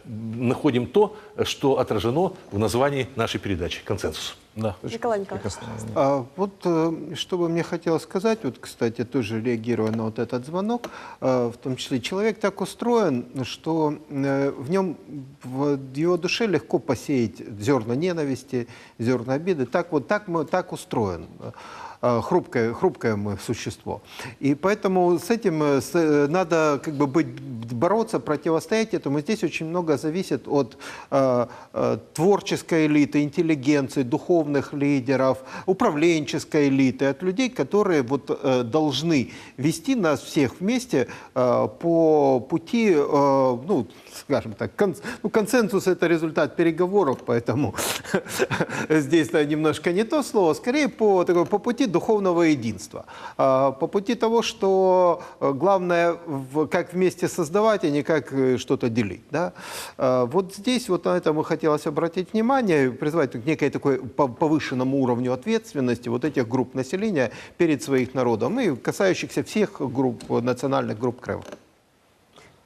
[SPEAKER 3] находим то, что отражено в названии нашей передачи – консенсус.
[SPEAKER 6] Да.
[SPEAKER 1] Николай Николаевич.
[SPEAKER 4] Что бы мне хотелось сказать, вот, кстати, тоже реагируя на вот этот звонок, в том числе человек так устроен, что в нем, в его душе легко посеять зерна ненависти, зерна обиды. Так устроен. Хрупкое мы существо. И поэтому с этим надо как бы бороться, противостоять этому. Здесь очень много зависит от творческой элиты, интеллигенции, духовных лидеров, управленческой элиты, от людей, которые должны вести нас всех вместе по пути, скажем так, консенсус — это результат переговоров, поэтому здесь немножко не то слово, скорее по пути духовного единства, по пути того, что главное как вместе создавать, а не как что-то делить. Да? Вот здесь на это мы хотелось обратить внимание, призвать к некой такой повышенному уровню ответственности вот этих групп населения перед своим народом и касающихся всех групп, национальных групп Крыма.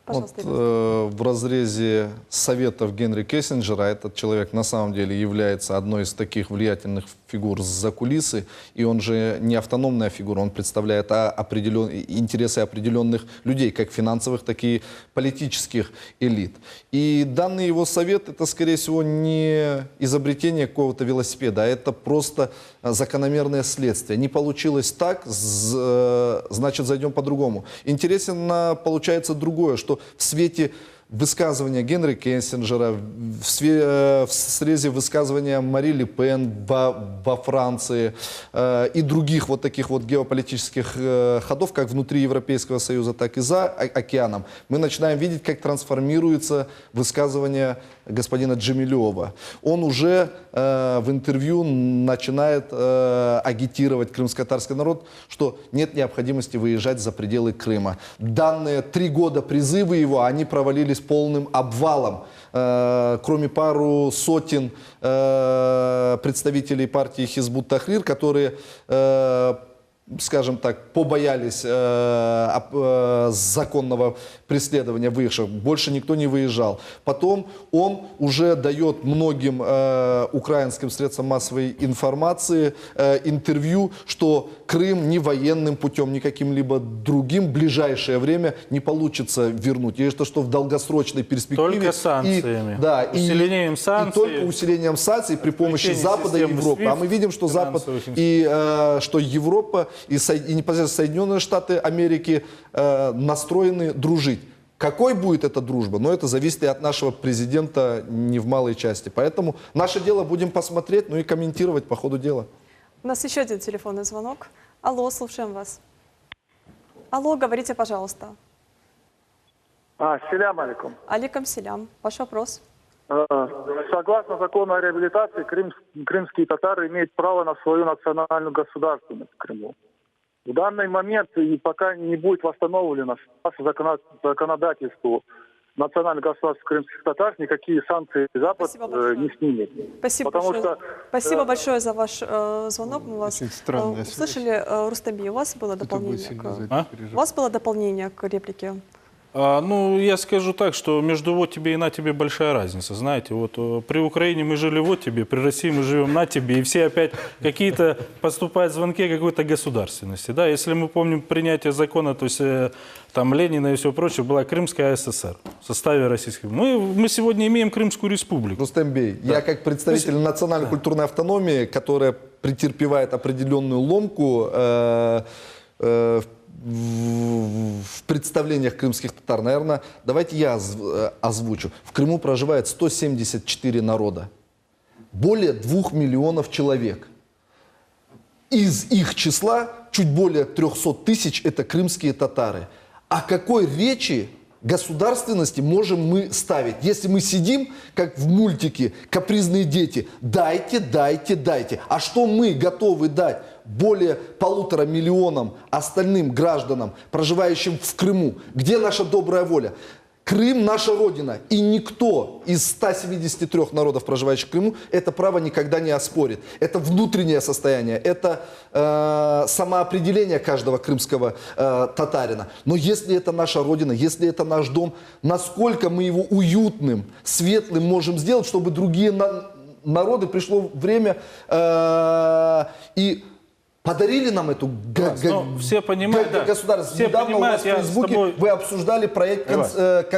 [SPEAKER 5] В разрезе советов Генри Киссинджера этот человек на самом деле является одной из таких влиятельных фигур за кулисы, и он же не автономная фигура, он представляет интересы определенных людей, как финансовых, так и политических элит. И данный его совет — это, скорее всего, не изобретение какого-то велосипеда, а это просто закономерное следствие. Не получилось так, значит, зайдем по-другому. Интересно получается другое, что в свете высказывания Генри Киссинджера, в срезе высказывания Мари Ле Пен во Франции и других вот таких вот геополитических ходов, как внутри Европейского Союза, так и за океаном, мы начинаем видеть, как трансформируется высказывание господина Джемилева. Он уже в интервью начинает агитировать крымско-татарский народ, что нет необходимости выезжать за пределы Крыма. Данные 3 года призывы его, они провалились полным обвалом. Кроме пару сотен представителей партии Хизбут Тахрир, которые, скажем так, побоялись законного преследования выезжавших, больше никто не выезжал. Потом он уже дает многим украинским средствам массовой информации интервью, что Крым ни военным путем, ни каким-либо другим в ближайшее время не получится вернуть. И это что в долгосрочной перспективе.
[SPEAKER 6] Только санкциями. Усилением санкций.
[SPEAKER 5] И только усилением санкций при помощи Запада и Европы. А мы видим, что Запад и что Европа и непосредственно Соединенные Штаты Америки настроены дружить. Какой будет эта дружба? Но это зависит и от нашего президента не в малой части. Поэтому наше дело будем посмотреть, и комментировать по ходу дела.
[SPEAKER 1] У нас еще один телефонный звонок. Алло, слушаем вас. Алло, говорите, пожалуйста.
[SPEAKER 13] Селям алейкум.
[SPEAKER 1] Алейкум селям. Ваш вопрос.
[SPEAKER 13] Согласно закону о реабилитации, крымские татары имеют право на свою национальную государственность в Крыму. В данный момент, и пока не будет восстановлено законодательству национального государства крымских татар, никакие санкции Запад не снимет.
[SPEAKER 1] Спасибо большое за ваш звонок. Мы вас услышали. Рустамби, у вас было дополнение к реплике?
[SPEAKER 6] Я скажу так, что между вот тебе и на тебе большая разница. Знаете, вот при Украине мы жили вот тебе, при России мы живем на тебе, и все опять какие-то поступают звонки какой-то государственности. Да? Если мы помним принятие закона, то есть там Ленина и все прочее, была Крымская ССР в составе российской. Мы сегодня имеем Крымскую республику.
[SPEAKER 5] Рустембей, я как представитель национальной культурной автономии, которая претерпевает определенную ломку в представлениях крымских татар, наверное, давайте я озвучу. В Крыму проживает 174 народа. Более 2 миллионов человек. Из их числа чуть более 300 тысяч это крымские татары. О какой речи государственности можем мы ставить, если мы сидим, как в мультике, капризные дети, дайте, дайте, дайте. А что мы готовы дать более 1,5 миллионам остальным гражданам, проживающим в Крыму? Где наша добрая воля? Крым – наша родина, и никто из 173 народов, проживающих в Крыму, это право никогда не оспорит. Это внутреннее состояние, это самоопределение каждого крымского татарина. Но если это наша родина, если это наш дом, насколько мы его уютным, светлым можем сделать, чтобы другие народы, пришло время и подарили нам эту
[SPEAKER 6] все понимают, да.
[SPEAKER 5] государство.
[SPEAKER 6] Все
[SPEAKER 5] Недавно
[SPEAKER 6] понимают,
[SPEAKER 5] у вас в Фейсбуке вы обсуждали проект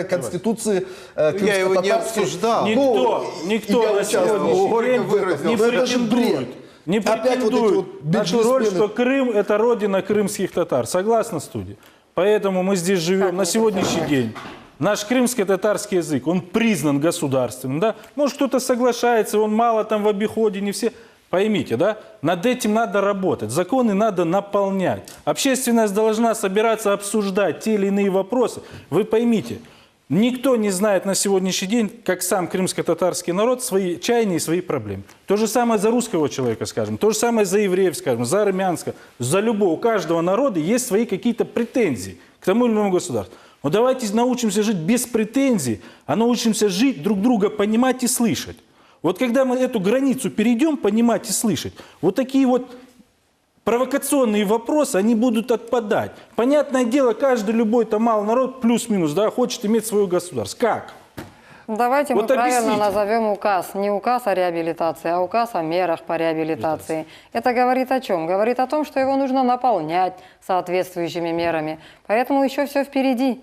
[SPEAKER 5] Конституции
[SPEAKER 4] Я его не обсуждал.
[SPEAKER 6] Никто на сегодняшний день не претендует. Не претендует на ту роль, что Крым – это родина крымских татар. Согласна, студия? Поэтому мы здесь живем на сегодняшний день. Наш крымско-татарский язык, он признан государственным. Да? Может, кто-то соглашается, он мало там в обиходе, не все. Поймите, да? Над этим надо работать. Законы надо наполнять. Общественность должна собираться обсуждать те или иные вопросы. Вы поймите, никто не знает на сегодняшний день, как сам крымско-татарский народ, свои чаяния и свои проблемы. То же самое за русского человека, скажем, то же самое за евреев, скажем, за армянского, за любого. У каждого народа есть свои какие-то претензии к тому или иному государству. Но давайте научимся жить без претензий, а научимся жить, друг друга понимать и слышать. Вот когда мы эту границу перейдем, понимать и слышать, вот такие вот провокационные вопросы, они будут отпадать. Понятное дело, каждый, любой там малый народ, плюс-минус, да, хочет иметь свое государство. Как?
[SPEAKER 9] Давайте
[SPEAKER 6] вот
[SPEAKER 9] мы правильно
[SPEAKER 6] объясните.
[SPEAKER 9] назовем указ. Не указ о реабилитации, а указ о мерах по реабилитации. Это говорит о чем? Говорит о том, что его нужно наполнять соответствующими мерами. Поэтому еще все впереди.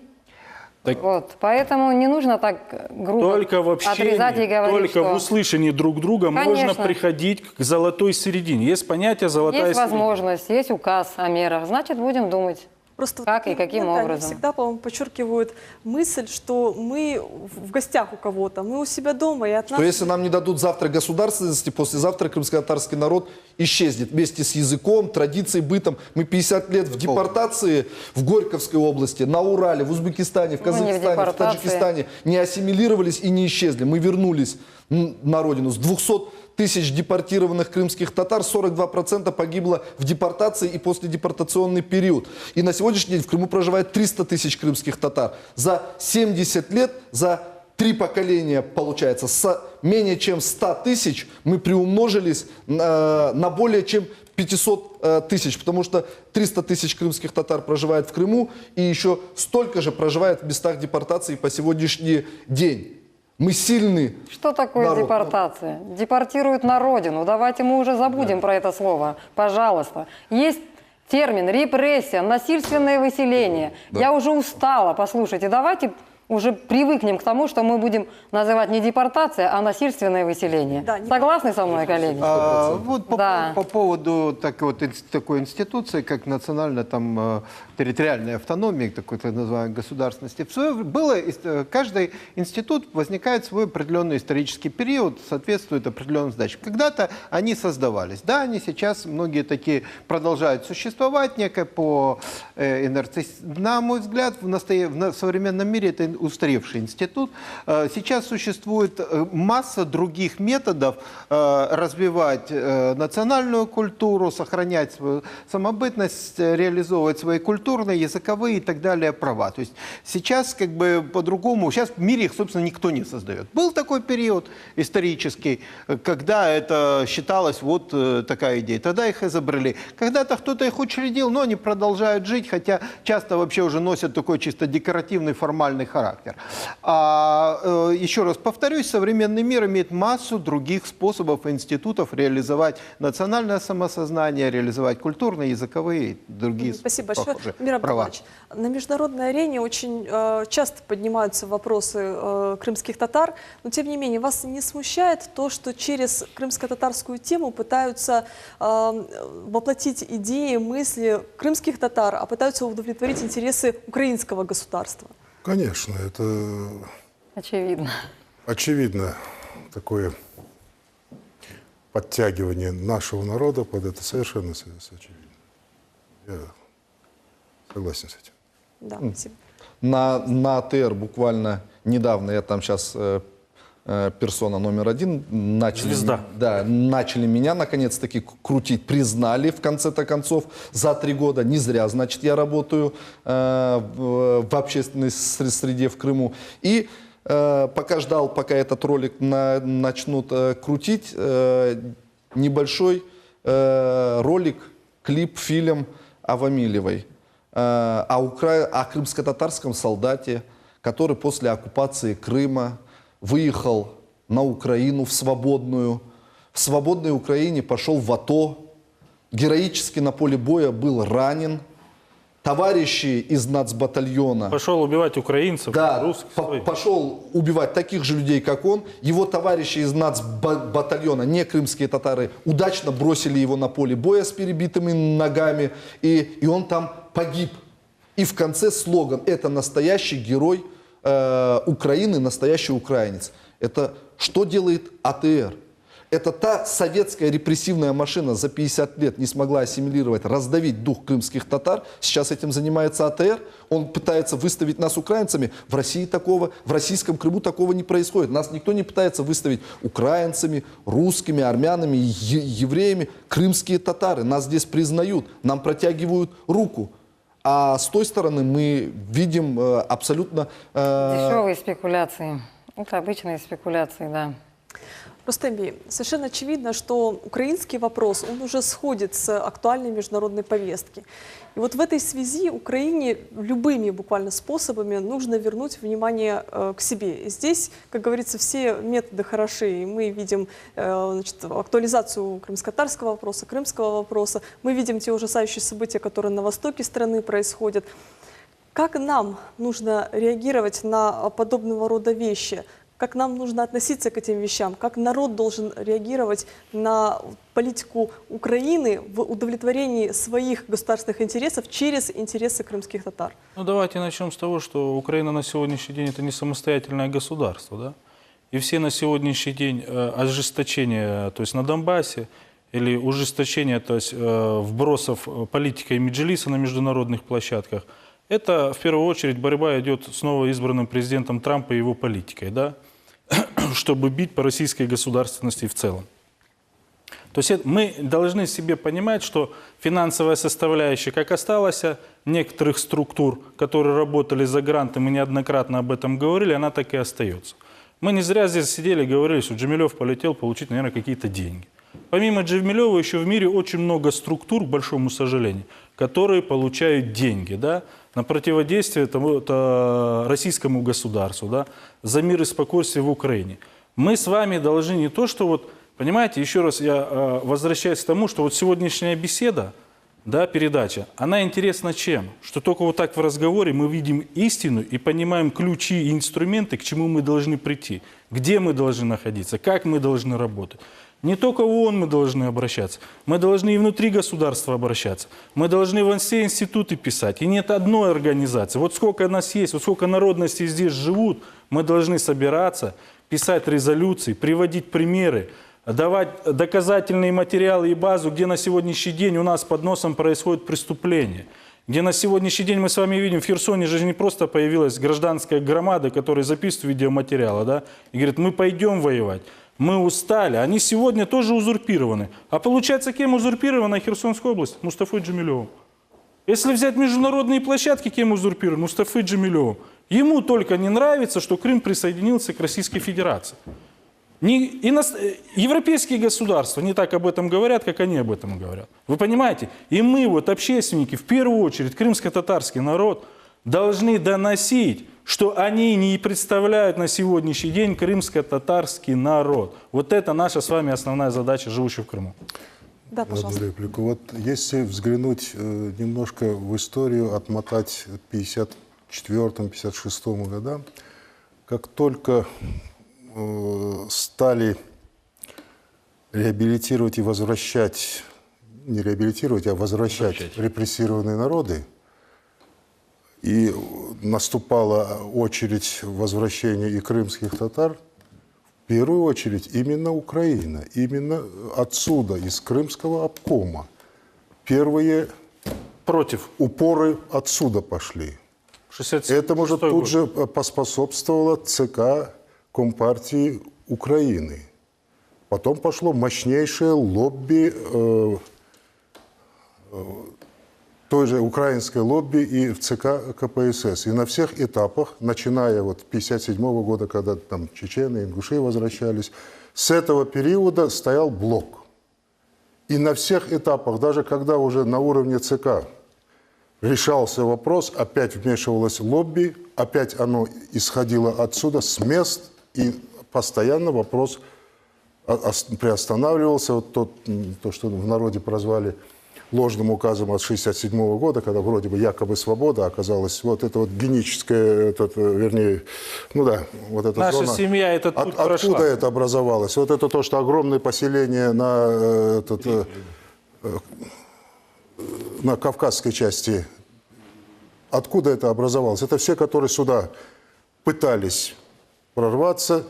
[SPEAKER 9] Вот, поэтому не нужно так грубо
[SPEAKER 6] только в общении,
[SPEAKER 9] отрезать и говорить,
[SPEAKER 6] только
[SPEAKER 9] что...
[SPEAKER 6] в услышании друг друга
[SPEAKER 9] Конечно.
[SPEAKER 6] можно приходить к золотой середине. Есть понятие «золотая
[SPEAKER 9] Есть
[SPEAKER 6] середина».
[SPEAKER 9] возможность, есть указ о мерах, значит, будем думать.
[SPEAKER 1] Просто
[SPEAKER 9] как и каким образом.
[SPEAKER 1] Они всегда, по-моему, подчеркивают мысль, что мы в гостях у кого-то, мы у себя дома, и от нас...
[SPEAKER 5] Что если нам не дадут завтра государственности, послезавтра крымско-татарский народ исчезнет вместе с языком, традицией, бытом. Мы 50 лет в депортации в Горьковской области, на Урале, в Узбекистане, в Казахстане, в Таджикистане не ассимилировались и не исчезли. Мы вернулись на родину. С 200 тысяч депортированных крымских татар 42% погибло в депортации и последепортационный период. И на сегодняшний день в Крыму проживает 300 тысяч крымских татар. За 70 лет, за 3 поколения, получается, с менее чем 100 тысяч мы приумножились на более чем 500 тысяч, потому что 300 тысяч крымских татар проживает в Крыму и еще столько же проживает в местах депортации по сегодняшний день. Мы сильны.
[SPEAKER 9] Что такое
[SPEAKER 5] народ.
[SPEAKER 9] депортация? Депортируют на родину. Давайте мы уже забудем про это слово. Пожалуйста. Есть термин репрессия, насильственное выселение.
[SPEAKER 5] Да.
[SPEAKER 9] Я уже устала. Послушайте, давайте уже привыкнем к тому, что мы будем называть не депортация, а насильственное выселение. Да, Согласны со мной, коллеги?
[SPEAKER 4] Вот по поводу такой институции, как национальная территориальная автономия, такой так называемой государственности, каждый институт возникает в свой определенный исторический период, соответствует определенным задачам. Когда-то они создавались. Да, они сейчас, многие такие, продолжают существовать, некое по инерции. На мой взгляд, в современном мире это устаревший институт. Сейчас существует масса других методов развивать национальную культуру, сохранять свою самобытность, реализовывать свои культурные, языковые и так далее права. То есть сейчас как бы по-другому, сейчас в мире их, собственно, никто не создает. Был такой период исторический, когда это считалось вот такая идея. Тогда их изобрели. Когда-то кто-то их учредил, но они продолжают жить, хотя часто вообще уже носят такой чисто декоративный, формальный характер. Еще раз повторюсь, современный мир имеет массу других способов и институтов реализовать национальное самосознание, реализовать культурные, языковые и другие
[SPEAKER 1] Спасибо большое.
[SPEAKER 4] Мира права.
[SPEAKER 1] На международной арене очень часто поднимаются вопросы крымских татар, но тем не менее вас не смущает то, что через крымско-татарскую тему пытаются воплотить идеи, мысли крымских татар, а пытаются удовлетворить интересы украинского государства?
[SPEAKER 10] Конечно, это очевидно такое подтягивание нашего народа под это совершенно очевидно. Я согласен с этим.
[SPEAKER 1] Да, спасибо.
[SPEAKER 5] На АТР буквально недавно, я там сейчас персона номер 1, начали меня наконец-таки крутить, признали в конце-то концов за 3 года. Не зря, значит, я работаю в общественной среде в Крыму. И пока ждал, пока этот ролик начнут крутить, небольшой ролик, клип, фильм о Вамилевой, о крымско-татарском солдате, который после оккупации Крыма выехал на Украину в свободную, в свободной Украине пошел в АТО, героически на поле боя был ранен. Товарищи из нацбатальона...
[SPEAKER 6] Пошел убивать украинцев,
[SPEAKER 5] да,
[SPEAKER 6] русских.
[SPEAKER 5] Пошел убивать таких же людей, как он. Его товарищи из нацбатальона, не крымские татары, удачно бросили его на поле боя с перебитыми ногами. И он там погиб. И в конце слоган: это настоящий герой Украины, настоящий украинец. Это что делает АТР? Это та советская репрессивная машина за 50 лет не смогла ассимилировать, раздавить дух крымских татар. Сейчас этим занимается АТР. Он пытается выставить нас украинцами. В России такого, в российском Крыму такого не происходит. Нас никто не пытается выставить украинцами, русскими, армянами, евреями. Крымские татары нас здесь признают, нам протягивают руку. А с той стороны мы видим абсолютно...
[SPEAKER 9] Дешевые спекуляции. Это обычные спекуляции, да.
[SPEAKER 1] Рустем Бей, совершенно очевидно, что украинский вопрос, он уже сходит с актуальной международной повестки. И вот в этой связи Украине любыми буквально способами нужно вернуть внимание к себе. И здесь, как говорится, все методы хороши. И мы видим актуализацию крымско-татарского вопроса, крымского вопроса. Мы видим те ужасающие события, которые на востоке страны происходят. Как нам нужно реагировать на подобного рода вещи? Как нам нужно относиться к этим вещам? Как народ должен реагировать на политику Украины в удовлетворении своих государственных интересов через интересы крымских татар?
[SPEAKER 6] Ну, давайте начнем с того, что Украина на сегодняшний день это не самостоятельное государство, да? И все на сегодняшний день ожесточения, то есть на Донбассе, или ужесточение, то есть вбросов политикой Меджлиса на международных площадках, это в первую очередь борьба идет с новоизбранным президентом Трампом и его политикой, да? Чтобы бить по российской государственности в целом. То есть мы должны себе понимать, что финансовая составляющая, как осталась некоторых структур, которые работали за гранты, мы неоднократно об этом говорили, она так и остается. Мы не зря здесь сидели и говорили, что Джемилев полетел получить, наверное, какие-то деньги. Помимо Джемилева еще в мире очень много структур, к большому сожалению, которые получают деньги, да, на противодействие российскому государству, да, за мир и спокойствие в Украине. Мы с вами должны не то, что вот, понимаете, еще раз я возвращаюсь к тому, что вот сегодняшняя беседа, да, передача, она интересна чем? Что только вот так в разговоре мы видим истину и понимаем ключи и инструменты, к чему мы должны прийти, где мы должны находиться, как мы должны работать. Не только в ООН мы должны обращаться, мы должны и внутри государства обращаться, мы должны во все институты писать. И нет одной организации. Вот сколько нас есть, вот сколько народностей здесь живут, мы должны собираться, писать резолюции, приводить примеры, давать доказательные материалы и базу, где на сегодняшний день у нас под носом происходит преступление. Где на сегодняшний день мы с вами видим, в Херсоне же не просто появилась гражданская громада, которая записывает видеоматериалы, да, и говорит, мы пойдем воевать. Мы устали, они сегодня тоже узурпированы. А получается, кем узурпирована Херсонская область? Мустафой Джемилевым. Если взять международные площадки, кем узурпирован? Мустафой Джемилевым. Ему только не нравится, что Крым присоединился к Российской Федерации. Европейские государства не так об этом говорят, как они об этом говорят. Вы понимаете? И мы, вот общественники, в первую очередь, крымско-татарский народ, должны доносить, что они не представляют на сегодняшний день крымско-татарский народ. Вот это наша с вами основная задача, живущих в Крыму.
[SPEAKER 1] Да, пожалуйста.
[SPEAKER 10] Реплику. Вот если взглянуть немножко в историю, отмотать к 54-56 годам, как только стали реабилитировать и возвращать, не реабилитировать, а возвращать репрессированные народы, и наступала очередь возвращения и крымских татар, в первую очередь именно Украина, именно отсюда, из Крымского обкома. Первые упоры отсюда пошли. Этому же тут же поспособствовало ЦК Компартии Украины. Потом пошло мощнейшее лобби, той же украинской лобби и в ЦК КПСС. И на всех этапах, начиная вот с 1957 года, когда там чечены, ингуши возвращались, с этого периода стоял блок. И на всех этапах, даже когда уже на уровне ЦК решался вопрос, опять вмешивалось лобби, опять оно исходило отсюда, с мест, и постоянно вопрос приостанавливался. Вот то, что в народе прозвали ложным указом от 1967 года, когда вроде бы якобы свобода, оказалась вот это вот геническая, вернее, ну да, вот эта
[SPEAKER 6] Наша
[SPEAKER 10] зона.
[SPEAKER 6] семья этот путь
[SPEAKER 10] Откуда
[SPEAKER 6] прошла.
[SPEAKER 10] это образовалось? Вот это то, что огромное поселение на кавказской части. Откуда это образовалось? Это все, которые сюда пытались прорваться,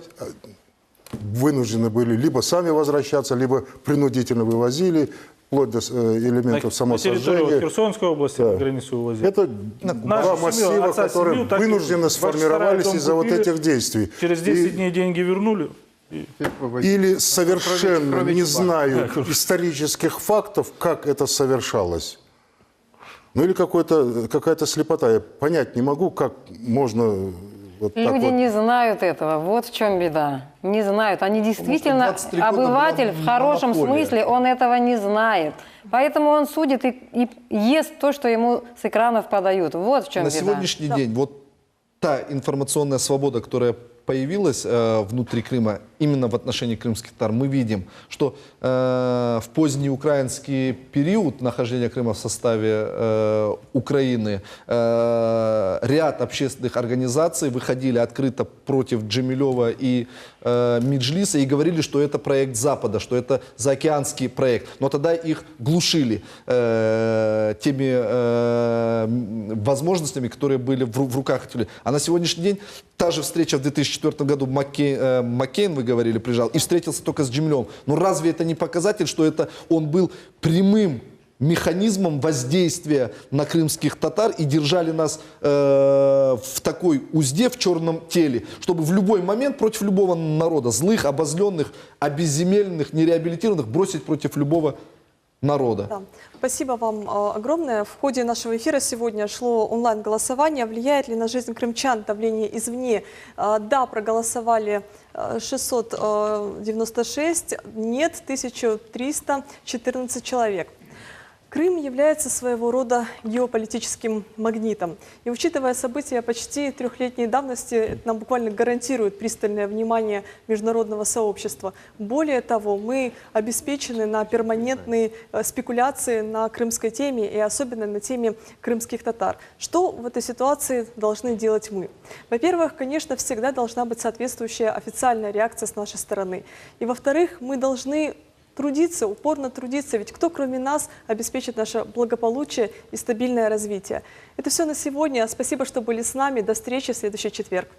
[SPEAKER 10] вынуждены были либо сами возвращаться, либо принудительно вывозили, вплоть до элементов самосожжения.
[SPEAKER 6] Территорию Херсонской области на границу увозили.
[SPEAKER 10] Это два массива, которые вынужденно сформировались из-за вот этих действий.
[SPEAKER 6] Через 10 дней деньги вернули.
[SPEAKER 10] Или совершенно не знают исторических фактов, как это совершалось. Ну или какая-то слепота. Я понять не могу, как можно... Вот
[SPEAKER 9] Люди не знают этого, вот в чем беда. Не знают. Они действительно, обыватель в хорошем смысле, он этого не знает. Поэтому он судит и ест то, что ему с экранов подают. Вот в чем беда.
[SPEAKER 5] На сегодняшний день вот та информационная свобода, которая появилась внутри Крыма, именно в отношении крымских татар, мы видим, что в поздний украинский период нахождения Крыма в составе Украины ряд общественных организаций выходили открыто против Джемилева и Меджлиса и говорили, что это проект Запада, что это заокеанский проект. Но тогда их глушили теми возможностями, которые были в руках. А на сегодняшний день та же встреча в 2004 году Маккейн, вы говорили, приезжал и встретился только с Джемилевым. Но разве это не показатель, что это он был прямым механизмом воздействия на крымских татар и держали нас в такой узде, в черном теле, чтобы в любой момент против любого народа, злых, обозленных, обезземеленных, нереабилитированных, бросить против любого народа.
[SPEAKER 1] Да. Спасибо вам огромное. В ходе нашего эфира сегодня шло онлайн-голосование. Влияет ли на жизнь крымчан давление извне? Да, проголосовали 696, нет, 1314 человек. Крым является своего рода геополитическим магнитом. И учитывая события почти трехлетней давности, это нам буквально гарантирует пристальное внимание международного сообщества. Более того, мы обеспечены на перманентные спекуляции на крымской теме и особенно на теме крымских татар. Что в этой ситуации должны делать мы? Во-первых, конечно, всегда должна быть соответствующая официальная реакция с нашей стороны. И во-вторых, мы должны трудиться, упорно трудиться, ведь кто кроме нас обеспечит наше благополучие и стабильное развитие. Это все на сегодня. Спасибо, что были с нами. До встречи в следующий четверг.